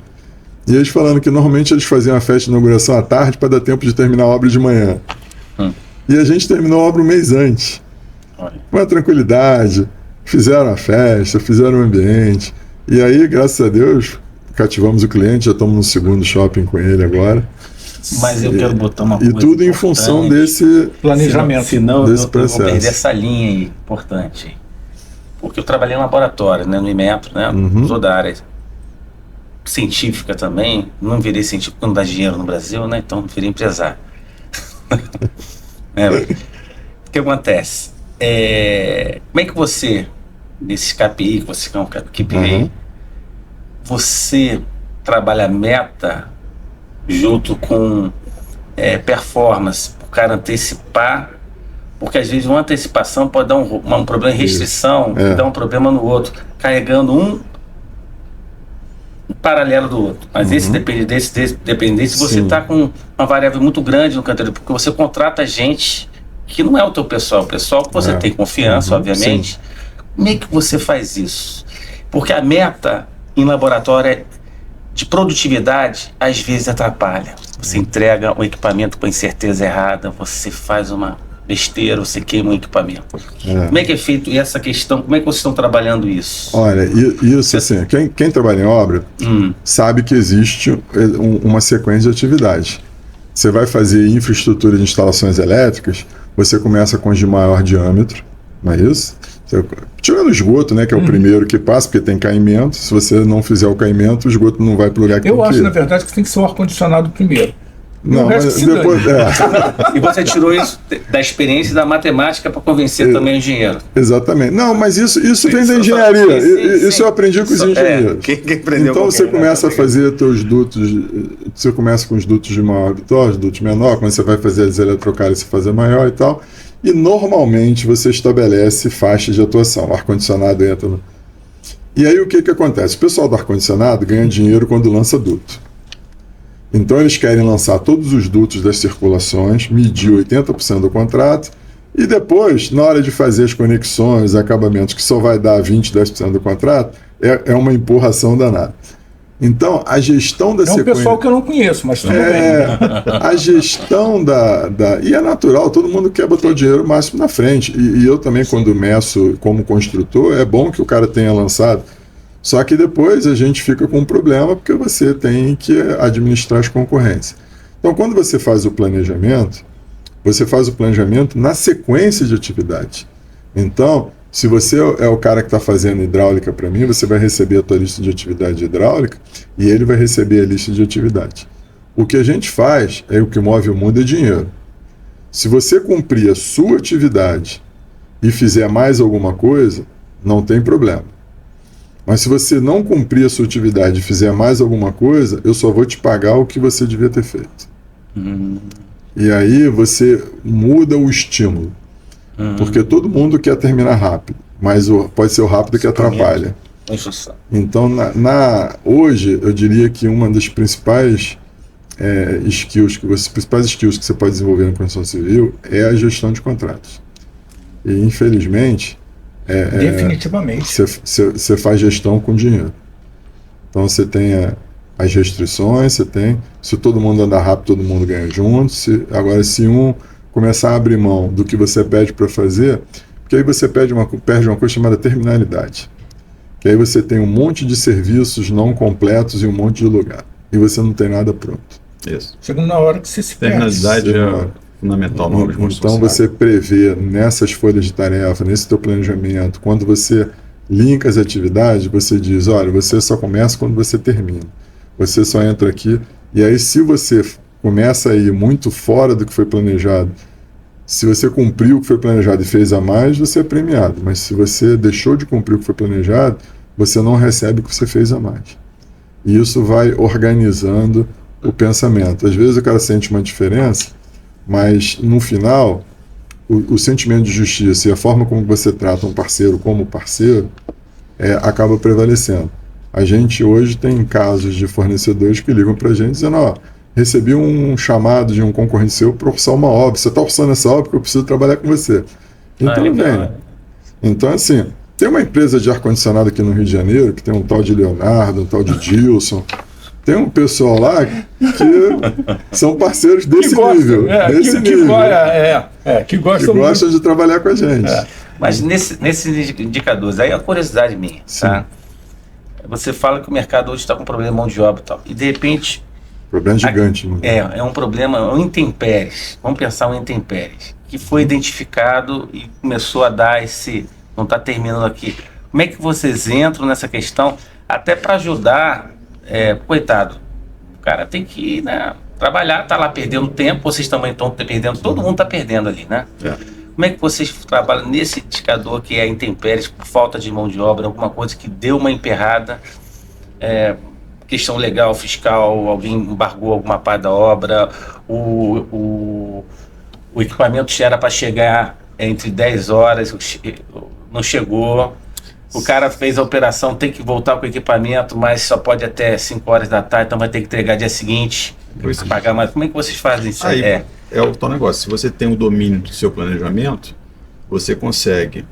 E eles falando que normalmente eles faziam a festa de inauguração à tarde para dar tempo de terminar a obra de manhã. E a gente terminou a obra um mês antes. Com a tranquilidade, fizeram a festa, fizeram o ambiente. E aí, graças a Deus, cativamos o cliente, já estamos no segundo shopping com ele agora. Mas eu quero botar uma coisa E tudo em função desse planejamento. Senão desse eu processo. vou perder essa linha aí, importante. Porque eu trabalhei no laboratório, né, no IMETRO, né? Sou da área científica também. Não virei científico, não dá dinheiro no Brasil, né? Então virei empresário. O que acontece? Como é que você, nesse KPI, que você é um KPI, você trabalha meta junto com performance, para o cara antecipar, porque às vezes uma antecipação pode dar um problema de restrição, dar um problema no outro, carregando um paralelo do outro. Mas esse depende desse, você está com uma variável muito grande no canteiro, porque você contrata gente que não é o teu pessoal, o pessoal que você tem confiança, obviamente. Sim. Como é que você faz isso? Porque a meta em laboratório de produtividade às vezes atrapalha. Você entrega um equipamento com a incerteza errada, você faz uma besteira, você queima um equipamento. Como é que é feito essa questão? Como é que vocês estão trabalhando isso? Olha, isso assim, quem trabalha em obra sabe que existe uma sequência de atividades. Você vai fazer infraestrutura de instalações elétricas, você começa com as de maior diâmetro, não é isso? Tirando o esgoto, né, que é o primeiro que passa, porque tem caimento. Se você não fizer o caimento, o esgoto não vai para o lugar que Eu acho, na verdade, que tem que ser o ar-condicionado primeiro. Não, o resto mas se depois. E você tirou isso da experiência da matemática para convencer também o engenheiro. Exatamente. Não, mas isso vem da Sim, engenharia. sim. Isso eu aprendi com os engenheiros. Quem aprendeu Então com você quem, começa né? a fazer teus dutos, você começa com os dutos de maior habitó, os dutos menor, quando você vai fazer as eletrocálices, você fazer maior e tal. E normalmente você estabelece faixas de atuação. O ar-condicionado entra no... E aí o que acontece? O pessoal do ar-condicionado ganha dinheiro quando lança duto. Então eles querem lançar todos os dutos das circulações, medir 80% do contrato, e depois, na hora de fazer as conexões, acabamentos, que só vai dar 20%, 10% do contrato, é uma empurração danada. Então, a gestão da sequência... É um pessoal que eu não conheço, mas tudo bem. A gestão E é natural, todo mundo quer botar o dinheiro máximo na frente. E eu também, quando meço como construtor, é bom que o cara tenha lançado. Só que depois a gente fica com um problema porque você tem que administrar as concorrências. Então, quando você faz o planejamento na sequência de atividade. Então, se você é o cara que está fazendo hidráulica para mim, você vai receber a tua lista de atividade hidráulica e ele vai receber a lista de atividade. O que a gente faz, o que move o mundo é dinheiro. Se você cumprir a sua atividade e fizer mais alguma coisa, não tem problema. Mas se você não cumprir a sua atividade e fizer mais alguma coisa, eu só vou te pagar o que você devia ter feito. E aí você muda o estímulo. Porque todo mundo quer terminar rápido, mas pode ser o rápido que atrapalha. Então, hoje, eu diria que uma das principais skills que você pode desenvolver na construção civil é a gestão de contratos. E, infelizmente, definitivamente, você faz gestão com dinheiro. Então, você tem as restrições, se todo mundo andar rápido, todo mundo ganha junto. Agora, se um começar a abrir mão do que você pede para fazer, porque aí você perde uma coisa chamada terminalidade. Que aí você tem um monte de serviços não completos em um monte de lugar. E você não tem nada pronto. Isso. Chega na hora que você se perde. Terminalidade é fundamental. Então você prevê nessas folhas de tarefa, nesse teu planejamento, quando você linka as atividades, você diz, olha, você só começa quando você termina. Você só entra aqui. E aí, se você começa a ir muito fora do que foi planejado, se você cumpriu o que foi planejado e fez a mais, você é premiado. Mas se você deixou de cumprir o que foi planejado, você não recebe o que você fez a mais. E isso vai organizando o pensamento. Às vezes o cara sente uma diferença, mas no final, o sentimento de justiça e a forma como você trata um parceiro como parceiro acaba prevalecendo. A gente hoje tem casos de fornecedores que ligam para a gente dizendo, recebi um chamado de um concorrente seu para orçar uma obra. Você está orçando essa obra porque eu preciso trabalhar com você. Então, vem. Então, assim, tem uma empresa de ar-condicionado aqui no Rio de Janeiro, que tem um tal de Leonardo, um tal de Dilson. Tem um pessoal lá que são parceiros desse nível. Que gostam de trabalhar com a gente. Mas nesses indicadores, aí é a curiosidade minha, tá? Você fala que o mercado hoje está com problema de mão de obra e tal. E de repente... Problema gigante. Né? É um problema, um intempéries. Vamos pensar um intempéries. Que foi identificado e começou a dar não está terminando aqui. Como é que vocês entram nessa questão? Até para ajudar, coitado, o cara tem que trabalhar, está lá perdendo tempo, vocês também estão perdendo, todo mundo está perdendo ali, né? Como é que vocês trabalham nesse indicador que é intempéries, por falta de mão de obra, alguma coisa que deu uma emperrada, questão legal, fiscal, alguém embargou alguma parte da obra, o equipamento era para chegar entre 10 horas, não chegou, o cara fez a operação, tem que voltar com o equipamento, mas só pode até 5 horas da tarde, então vai ter que entregar dia seguinte, pagar mais. Como é que vocês fazem isso? É o tal negócio. Se você tem o domínio do seu planejamento, você consegue,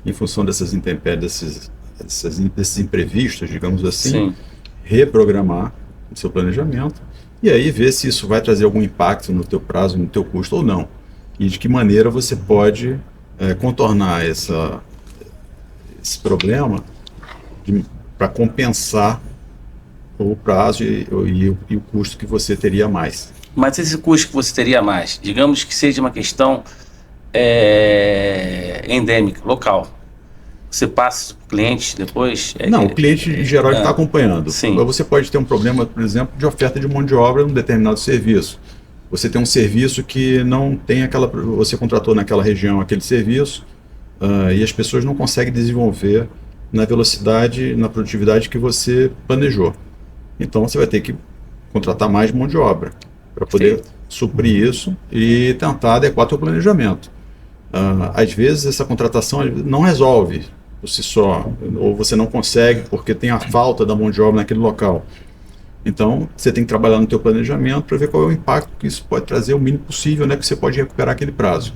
em função dessas intempéries, desses imprevistos, digamos assim, reprogramar o seu planejamento e aí ver se isso vai trazer algum impacto no teu prazo, no teu custo ou não. E de que maneira você pode contornar esse problema para compensar o prazo e o custo que você teria a mais. Mas esse custo que você teria a mais, digamos que seja uma questão endêmica, local. Você passa para o cliente depois? Não, o cliente em geral está acompanhando. Sim. Você pode ter um problema, por exemplo, de oferta de mão de obra em um determinado serviço. você tem um serviço que não tem você contratou naquela região aquele serviço, e as pessoas não conseguem desenvolver na velocidade, na produtividade que você planejou. Então você vai ter que contratar mais mão de obra para poder suprir isso e tentar adequar teu planejamento. Às vezes essa contratação não resolve por si só, ou você não consegue porque tem a falta da mão de obra naquele local. Então você tem que trabalhar no teu planejamento para ver qual é o impacto que isso pode trazer, o mínimo possível, né, que você pode recuperar aquele prazo.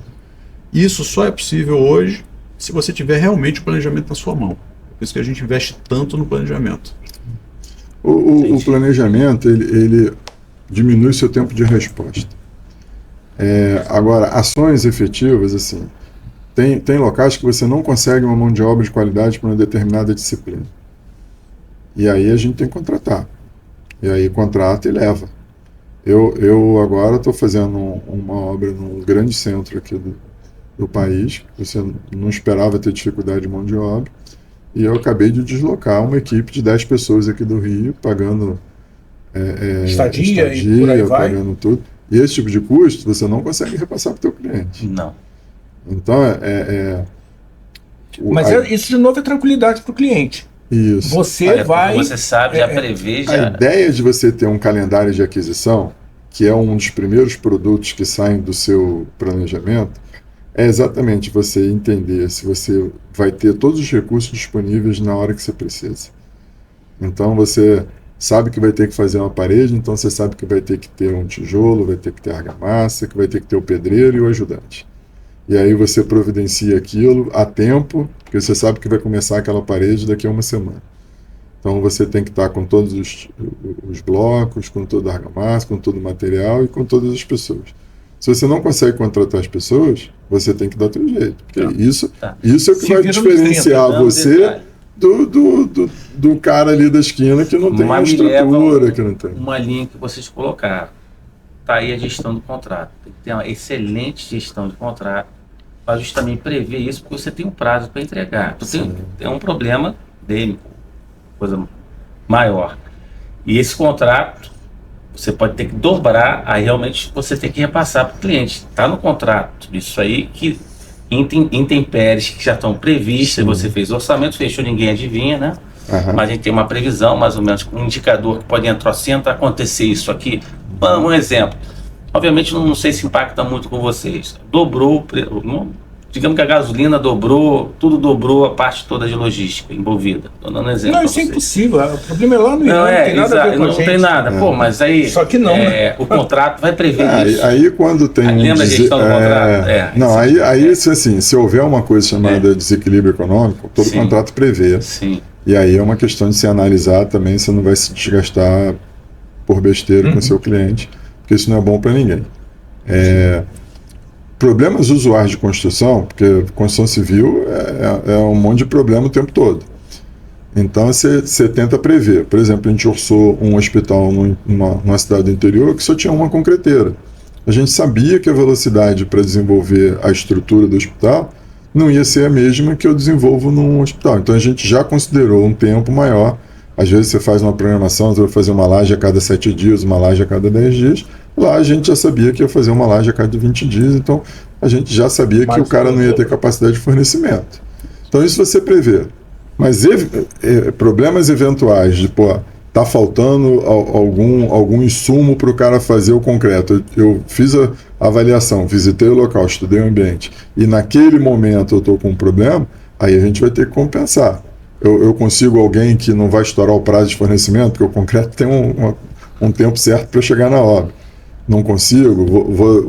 Isso só é possível hoje se você tiver realmente o planejamento na sua mão. Por isso que a gente investe tanto no planejamento. O planejamento, ele diminui seu tempo de resposta. Agora, ações efetivas, assim, tem locais que você não consegue uma mão de obra de qualidade para uma determinada disciplina. E aí a gente tem que contratar. E aí contrata e leva. Eu agora estou fazendo uma obra num grande centro aqui do país, que você não esperava ter dificuldade de mão de obra, e eu acabei de deslocar uma equipe de 10 pessoas aqui do Rio, pagando estadia e por aí vai. Pagando tudo. E esse tipo de custo você não consegue repassar para o teu cliente. Não. Então, Mas isso de novo é tranquilidade para o cliente. Isso. Você sabe, já prevê. A ideia de você ter um calendário de aquisição, que é um dos primeiros produtos que saem do seu planejamento, é exatamente você entender se você vai ter todos os recursos disponíveis na hora que você precisa. Então você sabe que vai ter que fazer uma parede, então você sabe que vai ter que ter um tijolo, vai ter que ter argamassa, que vai ter que ter o pedreiro e o ajudante. E aí você providencia aquilo a tempo, porque você sabe que vai começar aquela parede daqui a uma semana. Então você tem que estar com todos os blocos, com toda a argamassa, com todo o material e com todas as pessoas. Se você não consegue contratar as pessoas, você tem que dar teu jeito. Porque isso é o que vai diferenciar você do cara ali da esquina que não tem uma estrutura, que não tem. Uma linha que vocês colocaram. Está aí a gestão do contrato. Tem que ter uma excelente gestão de contrato para justamente prever isso, porque você tem um prazo para entregar. Então tem um problema dele, coisa maior. E esse contrato, você pode ter que dobrar, aí realmente você tem que repassar para o cliente. Está no contrato. Isso aí que intempéries que já estão previstas, você fez o orçamento, fechou, ninguém adivinha, né? Mas a gente tem uma previsão, mais ou menos, um indicador que pode entrar assim, acontecer isso aqui. Um exemplo. Obviamente, não sei se impacta muito com vocês. Dobrou, digamos que a gasolina dobrou, tudo dobrou, a parte toda de logística envolvida. Estou dando um exemplo. Não, isso é impossível. O problema é lá no Irã, não tem nada a ver com a gente. Não tem nada. Pô, mas aí só que não, né? O contrato vai prever isso. Aí quando tem lembra a gestão do contrato? Não, aí assim, se houver uma coisa chamada desequilíbrio econômico, todo contrato prevê. Sim. E aí é uma questão de se analisar também, você não vai se desgastar por besteira com o seu cliente, porque isso não é bom para ninguém. Problemas usuais de construção, porque construção civil é um monte de problema o tempo todo. Então você tenta prever. Por exemplo, a gente orçou um hospital numa cidade do interior que só tinha uma concreteira. A gente sabia que a velocidade para desenvolver a estrutura do hospital não ia ser a mesma que eu desenvolvo num hospital. Então a gente já considerou um tempo maior. Às vezes você faz uma programação, você vai fazer uma laje a cada 7 dias, uma laje a cada 10 dias. Lá a gente já sabia que ia fazer uma laje a cada 20 dias, então a gente já sabia que o cara não ia ter capacidade de fornecimento. Então isso você prevê. Mas problemas eventuais de, tá faltando algum insumo para o cara fazer o concreto. Eu fiz a avaliação, visitei o local, estudei o ambiente, e naquele momento eu estou com um problema, aí a gente vai ter que compensar. Eu consigo alguém que não vai estourar o prazo de fornecimento, porque o concreto tem um tempo certo para chegar na obra. Não consigo,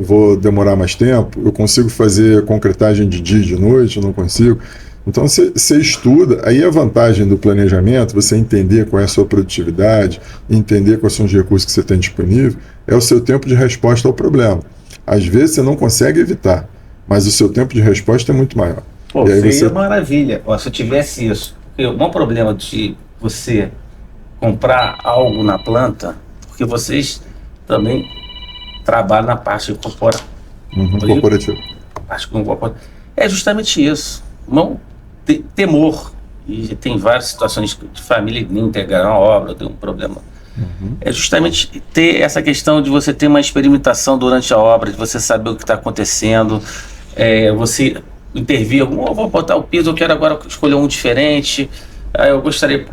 vou demorar mais tempo. Eu consigo fazer concretagem de dia e de noite, eu não consigo. Então você estuda, aí a vantagem do planejamento, você entender qual é a sua produtividade, entender quais são os recursos que você tem disponível, é o seu tempo de resposta ao problema. Às vezes você não consegue evitar, mas o seu tempo de resposta é muito maior. Pô, e aí seria maravilha. Se eu tivesse isso, o bom problema de você comprar algo na planta, porque vocês também trabalham na parte corporativa. É justamente isso. Não temor. E tem várias situações de família que nem integraram a obra, tem um problema é justamente ter essa questão de você ter uma experimentação durante a obra, de você saber o que está acontecendo, você intervir, vou botar o piso, eu quero agora escolher um diferente, eu gostaria...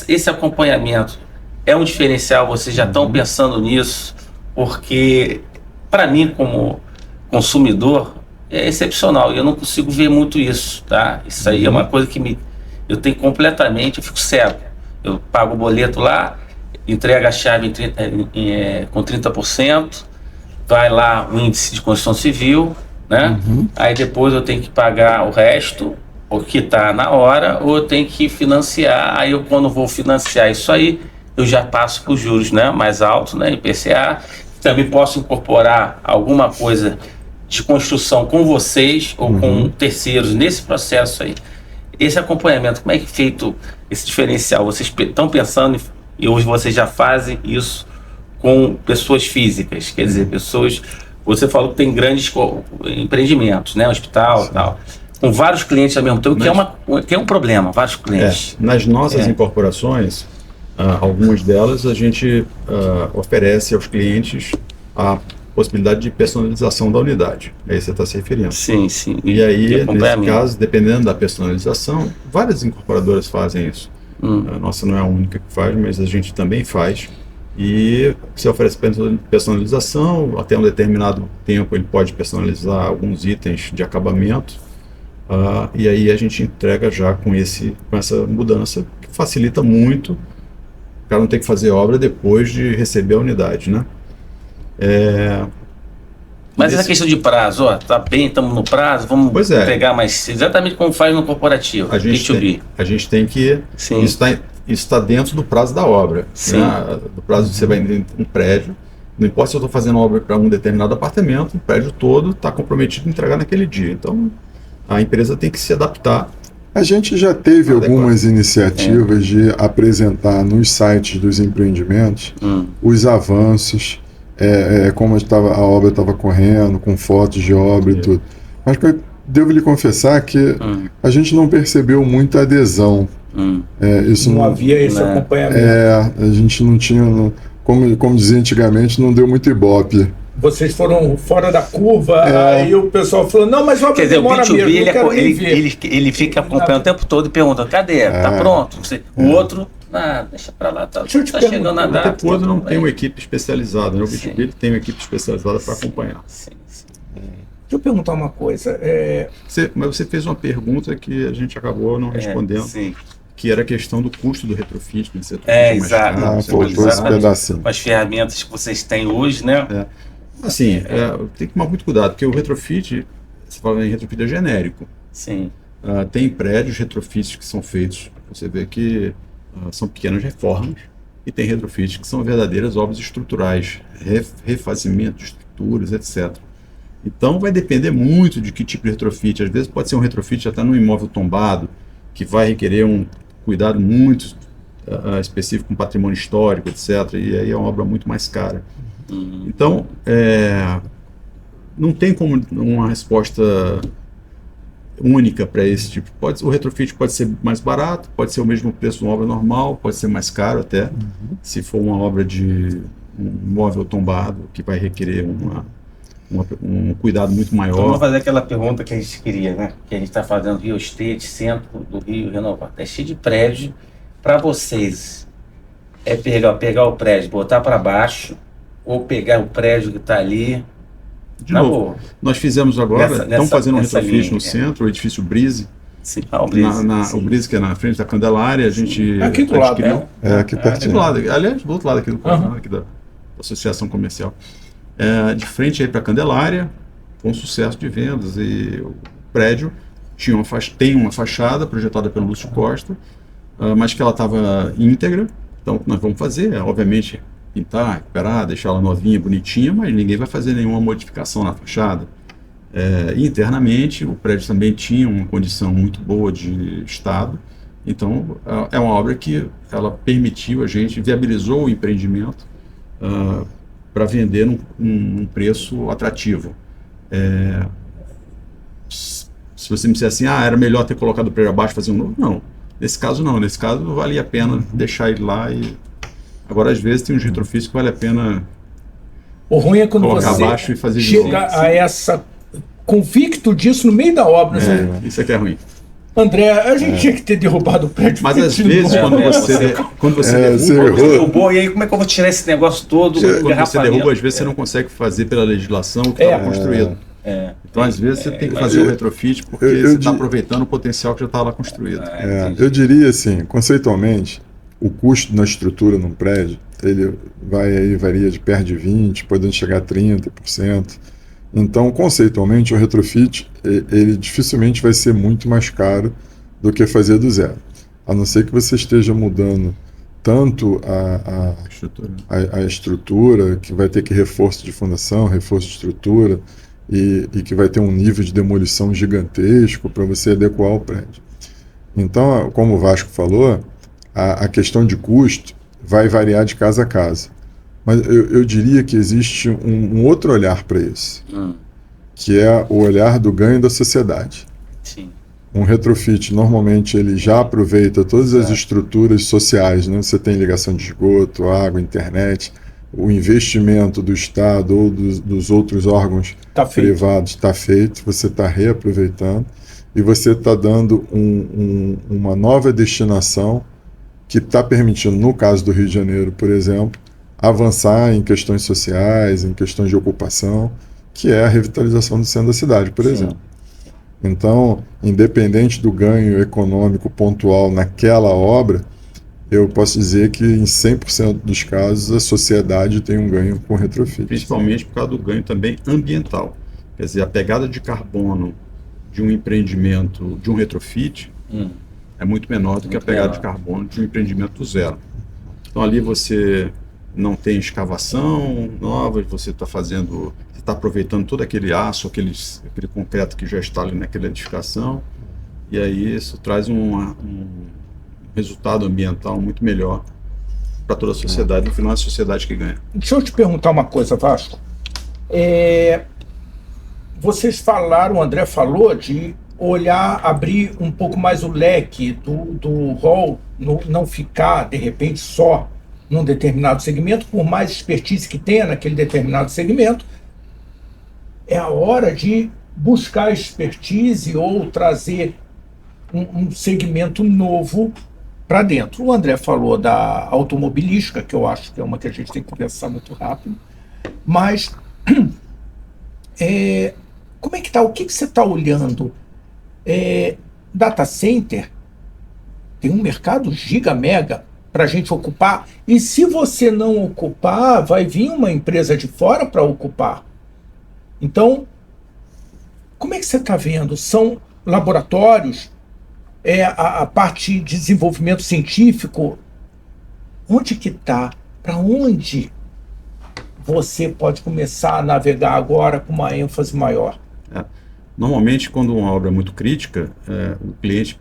Esse acompanhamento é um diferencial, vocês já estão pensando nisso, porque para mim como consumidor é excepcional e eu não consigo ver muito isso, tá? Isso aí é uma coisa que eu tenho completamente, eu fico cego. Eu pago o boleto lá, entrega a chave com 30%, vai lá o índice de construção civil, né? Aí depois eu tenho que pagar o resto, o que está na hora, ou eu tenho que financiar. Aí eu, quando vou financiar isso aí, eu já passo para os juros, né, mais altos, né, IPCA. Também posso incorporar alguma coisa de construção com vocês ou com terceiros nesse processo aí. Esse acompanhamento, como é que é feito esse diferencial? Vocês estão pensando e hoje vocês já fazem isso com pessoas físicas, quer dizer, pessoas... Você falou que tem grandes empreendimentos, né, hospital e tal, com vários clientes ao mesmo tempo, que é um problema, vários clientes. Nas nossas incorporações, algumas delas a gente oferece aos clientes a possibilidade de personalização da unidade. Aí você está se referindo. Sim, sim. E aí, nesse caso, dependendo da personalização, várias incorporadoras fazem isso. A nossa não é a única que faz, mas a gente também faz. E você oferece personalização, até um determinado tempo ele pode personalizar alguns itens de acabamento, e aí a gente entrega já com essa mudança, que facilita muito, o cara não tem que fazer obra depois de receber a unidade, né? Mas essa questão de prazo, tá bem, estamos no prazo, vamos entregar mais, exatamente como faz no corporativo, a gente tem que... Sim. Isso está dentro do prazo da obra, né? Do prazo que você vai em um prédio. Não importa se eu estou fazendo obra para um determinado apartamento, o prédio todo está comprometido a entregar naquele dia. Então, a empresa tem que se adaptar. A gente já teve algumas iniciativas de apresentar nos sites dos empreendimentos os avanços, como a obra estava correndo, com fotos de obra e tudo. Mas devo lhe confessar que a gente não percebeu muita adesão. Isso não havia esse acompanhamento. A gente não tinha, como dizia antigamente, não deu muito ibope. Vocês foram fora da curva, aí o pessoal falou, não, mas quer dizer, o B2B ele fica acompanhando o tempo todo e pergunta, cadê? Tá pronto? O outro, deixa pra lá, tá chegando na data. O tempo todo não tem uma equipe especializada, né? O B2B tem uma equipe especializada para acompanhar. Deixa eu perguntar uma coisa. Mas você fez uma pergunta que a gente acabou não respondendo. Que era a questão do custo do retrofit. Exato. Com as ferramentas que vocês têm hoje, né? Assim, tem que tomar muito cuidado, porque o retrofit, você fala em retrofit, é genérico. Sim. Tem prédios retrofits que são feitos, você vê que são pequenas reformas, e tem retrofits que são verdadeiras obras estruturais, refazimento de estruturas, etc. Então vai depender muito de que tipo de retrofit. Às vezes pode ser um retrofit até num imóvel tombado, que vai requerer um cuidado muito específico com patrimônio histórico, etc. E aí é uma obra muito mais cara. Então, não tem como uma resposta única para esse tipo. O retrofit pode ser mais barato, pode ser o mesmo preço de uma obra normal, pode ser mais caro até, se for uma obra de um imóvel tombado, que vai requerer um cuidado muito maior. Então, vamos fazer aquela pergunta que a gente queria, né? Que a gente está fazendo Rio Estate, centro do Rio renovado. É cheio de prédio. Para vocês, pegar o prédio, botar para baixo, ou pegar o prédio que está ali? De novo, nós fizemos agora, estamos fazendo um retrofit no centro, o edifício Brise. Sim, o Brise. O Brise, que é na frente da Candelária, a gente aqui do lado, né? Aqui pertinho. Aliás, do outro lado aqui do aqui da Associação Comercial. De frente aí para a Candelária, com sucesso de vendas, e o prédio tem uma fachada projetada pelo Lúcio Costa, mas que ela estava íntegra. Então o que nós vamos fazer é, obviamente, pintar, recuperar, deixar ela novinha, bonitinha, mas ninguém vai fazer nenhuma modificação na fachada. Internamente o prédio também tinha uma condição muito boa de estado, então é uma obra que ela permitiu, a gente viabilizou o empreendimento para vender num preço atrativo. Se você me disser assim, era melhor ter colocado o prédio abaixo e fazer um novo, não. Nesse caso não, nesse caso valia a pena deixar ele lá e Agora, às vezes, tem uns retrofits que vale a pena O ruim é quando colocar você abaixo e fazer de chega novo. a essa convicto disso no meio da obra. Né? Isso aqui é ruim. André, a gente tinha que ter derrubado o prédio. Mas às vezes, quando você derruba, derrubou, e aí como é que eu vou tirar esse negócio todo? quando você derruba, às vezes você não consegue fazer pela legislação o que estava construído. Então, às vezes, você tem que fazer o retrofit porque você está aproveitando o potencial que já estava lá construído. Eu diria assim, conceitualmente, o custo na estrutura num prédio, ele varia de perto de 20%, podendo chegar a 30%. Então, conceitualmente, o retrofit, ele dificilmente vai ser muito mais caro do que fazer do zero. A não ser que você esteja mudando tanto a estrutura, que vai ter que reforço de fundação, reforço de estrutura, e que vai ter um nível de demolição gigantesco para você adequar o prédio. Então, como o Vasco falou, a questão de custo vai variar de casa a casa. Mas eu diria que existe um outro olhar para isso, que é o olhar do ganho da sociedade. Sim. Um retrofit, normalmente, ele já aproveita todas as estruturas sociais, né? Você tem ligação de esgoto, água, internet, o investimento do Estado ou dos outros órgãos privados está feito, você está reaproveitando e você está dando uma nova destinação que está permitindo, no caso do Rio de Janeiro, por exemplo, avançar em questões sociais, em questões de ocupação, que é a revitalização do centro da cidade, por exemplo. Então, independente do ganho econômico pontual naquela obra, eu posso dizer que em 100% dos casos a sociedade tem um ganho com retrofit. Principalmente por causa do ganho também ambiental. Quer dizer, a pegada de carbono de um empreendimento, de um retrofit, é muito menor do que a pegada de carbono de um empreendimento do zero. Então ali você não tem escavação nova, você está aproveitando todo aquele aço, aquele concreto que já está ali naquela edificação, e aí isso traz um resultado ambiental muito melhor para toda a sociedade. No final é a sociedade que ganha. Deixa eu te perguntar uma coisa, Vasco. Vocês falaram, o André falou, de abrir um pouco mais o leque do rol, não ficar, de repente, só num determinado segmento, por mais expertise que tenha naquele determinado segmento. É a hora de buscar expertise ou trazer um segmento novo para dentro. O André falou da automobilística, que eu acho que é uma que a gente tem que conversar muito rápido, mas como é que está? O que você está olhando? Data center tem um mercado giga mega para a gente ocupar, e se você não ocupar, vai vir uma empresa de fora para ocupar. Então, como é que você está vendo? São laboratórios? A parte de desenvolvimento científico? Onde que está? Para onde você pode começar a navegar agora com uma ênfase maior? Normalmente, quando uma obra é muito crítica, o cliente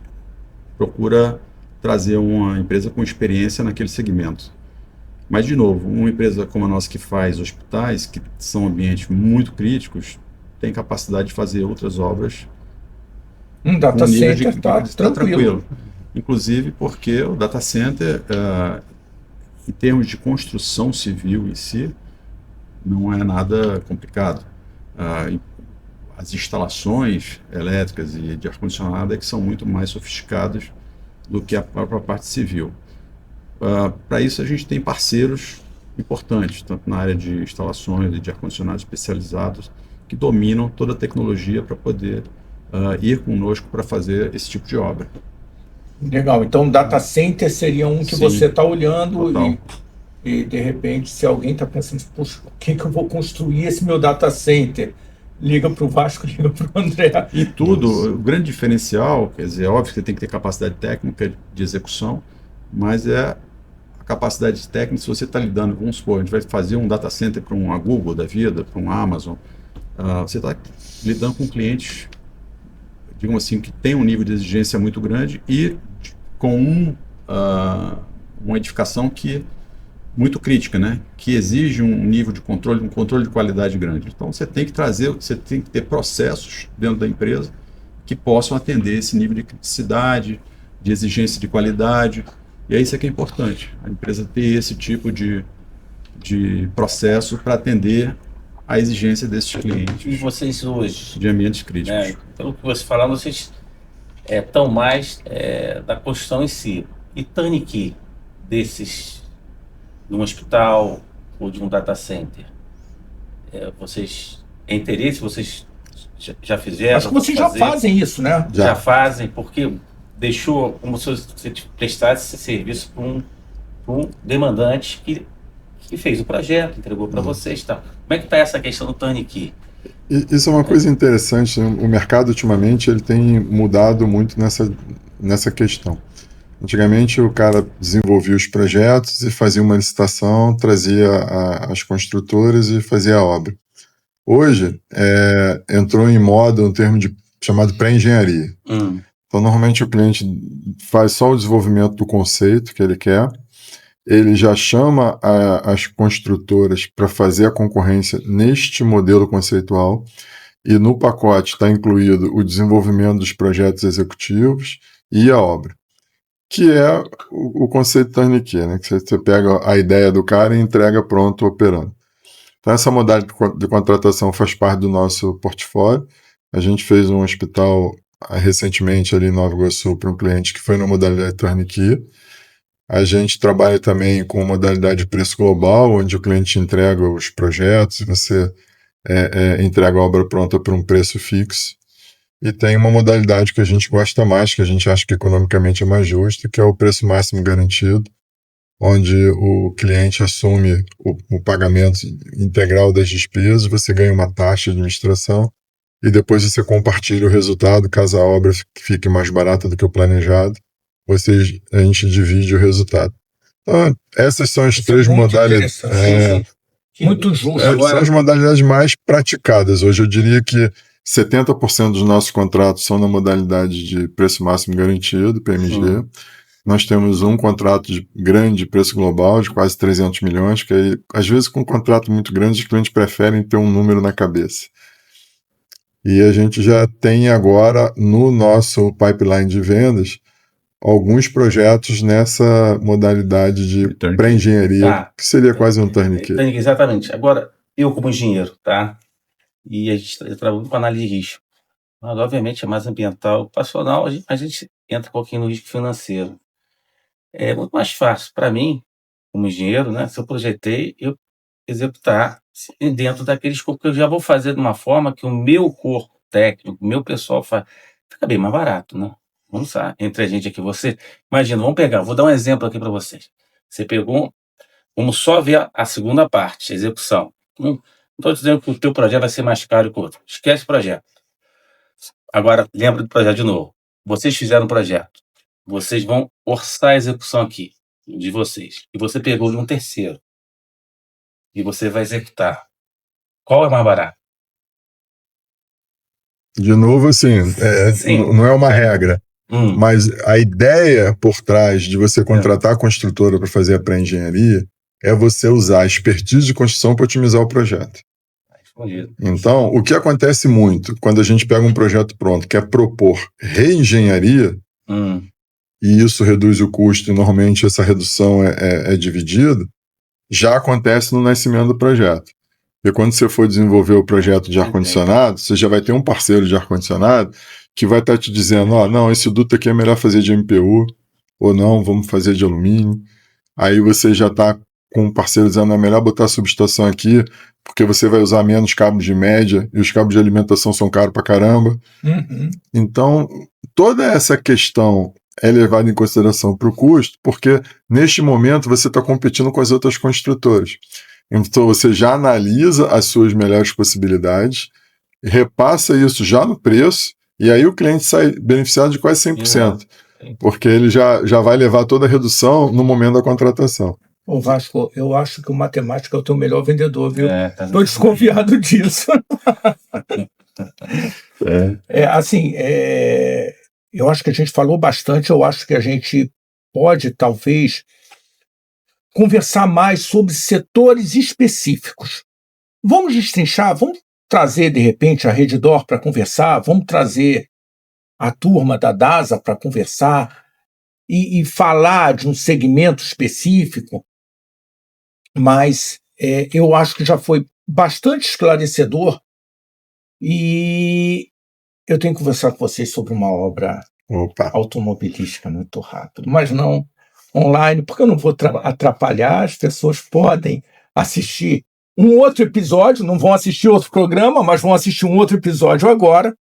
procura trazer uma empresa com experiência naquele segmento. Mas, de novo, uma empresa como a nossa que faz hospitais, que são ambientes muito críticos, tem capacidade de fazer outras obras. Um data center está tranquilo. Inclusive porque o data center, em termos de construção civil em si, não é nada complicado. As instalações elétricas e de ar-condicionado é que são muito mais sofisticadas do que a própria parte civil. Para isso a gente tem parceiros importantes, tanto na área de instalações e de ar-condicionado especializados, que dominam toda a tecnologia para poder ir conosco para fazer esse tipo de obra. Legal, então data center seria um que você está olhando e de repente se alguém está pensando, poxa, o que eu vou construir esse meu data center? Liga para o Vasco, liga para o André. E tudo, o grande diferencial, quer dizer, óbvio que você tem que ter capacidade técnica de execução, mas a capacidade técnica, se você está lidando, vamos supor, a gente vai fazer um data center para uma Google da vida, para um Amazon, você está lidando com clientes, digamos assim, que tem um nível de exigência muito grande e com uma edificação muito crítica, né? Que exige um nível de controle, um controle de qualidade grande. Então você tem que ter processos dentro da empresa que possam atender esse nível de criticidade, de exigência de qualidade, E é isso que é importante, a empresa ter esse tipo de processo para atender a exigência desses clientes. E vocês hoje, de ambientes críticos. né, pelo que você falou, vocês estão mais da construção em si. E turnkey desses, de um hospital ou de um data center, vocês, é interesse, vocês já fizeram? Acho que vocês já fazem isso, né? Já fazem, porque deixou como se você prestasse esse serviço para um demandante que fez o projeto, entregou para vocês. Tá? Como é que está essa questão do turnkey? Isso é uma coisa interessante. O mercado, ultimamente, ele tem mudado muito nessa questão. Antigamente, o cara desenvolvia os projetos e fazia uma licitação, trazia as construtoras e fazia a obra. Hoje, entrou em moda um termo chamado pré-engenharia. Então, normalmente, o cliente faz só o desenvolvimento do conceito que ele quer, ele já chama as construtoras para fazer a concorrência neste modelo conceitual, e no pacote está incluído o desenvolvimento dos projetos executivos e a obra, que é o conceito turnkey, né? Que você pega a ideia do cara e entrega pronto, operando. Então, essa modalidade de contratação faz parte do nosso portfólio. A gente fez um hospital recentemente ali em Nova Iguaçu para um cliente que foi na modalidade turnkey. A gente trabalha também com modalidade de preço global, onde o cliente entrega os projetos e você entrega a obra pronta por um preço fixo. E tem uma modalidade que a gente gosta mais, que a gente acha que economicamente é mais justa, que é o preço máximo garantido, onde o cliente assume o pagamento integral das despesas, você ganha uma taxa de administração e depois você compartilha o resultado, caso a obra fique mais barata do que o planejado, a gente divide o resultado. Então, essas são as três modalidades. Muito justo. São as modalidades mais praticadas. Hoje eu diria que 70% dos nossos contratos são na modalidade de preço máximo garantido, PMG. Nós temos um contrato grande de preço global, de quase 300 milhões, que aí, às vezes com um contrato muito grande, os clientes preferem ter um número na cabeça. E a gente já tem agora, no nosso pipeline de vendas, alguns projetos nessa modalidade de pré-engenharia, que seria quase um turnkey. Exatamente. Agora, eu como engenheiro, tá? E a gente trabalha com análise de risco. Mas, obviamente, é mais ambiental. Passional, a gente entra um pouquinho no risco financeiro. É muito mais fácil para mim, como engenheiro, né? Se eu projetei, eu executar dentro daquele escopo que eu já vou fazer de uma forma que o meu corpo técnico, o meu pessoal faz, fica bem mais barato, né? Vamos lá, entre a gente aqui, você... Imagina, vou dar um exemplo aqui para vocês. Você pegou, vamos só ver a segunda parte, a execução. Não estou dizendo que o teu projeto vai ser mais caro que o outro. Esquece o projeto. Agora, lembra do projeto de novo. Vocês fizeram um projeto. Vocês vão orçar a execução aqui, de vocês. E você pegou de um terceiro. E você vai executar. Qual é mais barato? De novo, assim, não é uma regra. Mas a ideia por trás de você contratar a construtora para fazer a pré-engenharia é você usar a expertise de construção para otimizar o projeto. Então, o que acontece muito quando a gente pega um projeto pronto, que é propor reengenharia, e isso reduz o custo, e normalmente essa redução é dividida, já acontece no nascimento do projeto. Porque quando você for desenvolver o projeto de ar-condicionado, você já vai ter um parceiro de ar-condicionado que vai estar te dizendo, não, esse duto aqui é melhor fazer de MPU, ou não, vamos fazer de alumínio. Aí você já está com um parceiro dizendo, é melhor botar a subestação aqui, porque você vai usar menos cabos de média, e os cabos de alimentação são caros pra caramba. Então, toda essa questão é levada em consideração para o custo, porque neste momento você está competindo com as outras construtoras. Então você já analisa as suas melhores possibilidades, repassa isso já no preço, e aí o cliente sai beneficiado de quase 100%, porque ele já vai levar toda a redução no momento da contratação. Ô Vasco, eu acho que o matemático é o teu melhor vendedor, viu? Estou desconfiado disso. Eu acho que a gente falou bastante, eu acho que a gente pode, talvez, conversar mais sobre setores específicos. Vamos destrinchar, vamos trazer, de repente, a Redditor para conversar, vamos trazer a turma da DASA para conversar e falar de um segmento específico, mas eu acho que já foi bastante esclarecedor e eu tenho que conversar com vocês sobre uma obra automobilística muito rápido, mas não online, porque eu não vou atrapalhar, as pessoas podem assistir um outro episódio, não vão assistir outro programa, mas vão assistir um outro episódio agora.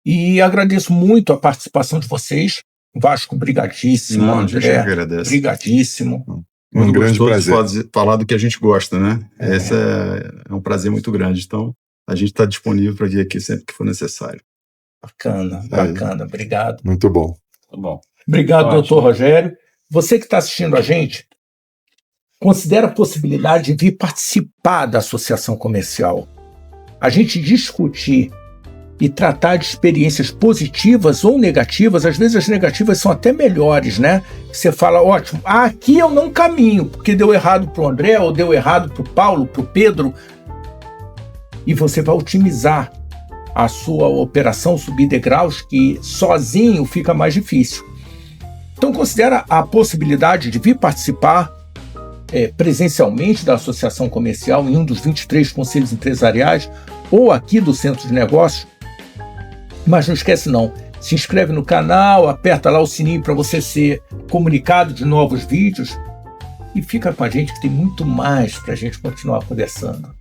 E agradeço muito a participação de vocês. Vasco, brigadíssimo. Não, André, eu que agradeço. Brigadíssimo. Um grande prazer. De falar do que a gente gosta, né? Esse é um prazer muito grande. Então, a gente está disponível para vir aqui sempre que for necessário. Bacana. Obrigado. Muito bom. Tá bom. Obrigado, Ótimo. doutor Rogério. Você que está assistindo a gente, considera a possibilidade de vir participar da associação comercial. A gente discutir e tratar de experiências positivas ou negativas, às vezes as negativas são até melhores, né? Você fala, ótimo, aqui eu não caminho, porque deu errado para o André, ou deu errado para o Paulo, para o Pedro, e você vai otimizar a sua operação, subir degraus, que sozinho fica mais difícil. Então considera a possibilidade de vir participar presencialmente da associação comercial em um dos 23 conselhos empresariais, ou aqui do Centro de Negócios. Mas não esquece não, se inscreve no canal, aperta lá o sininho para você ser comunicado de novos vídeos e fica com a gente que tem muito mais para a gente continuar conversando.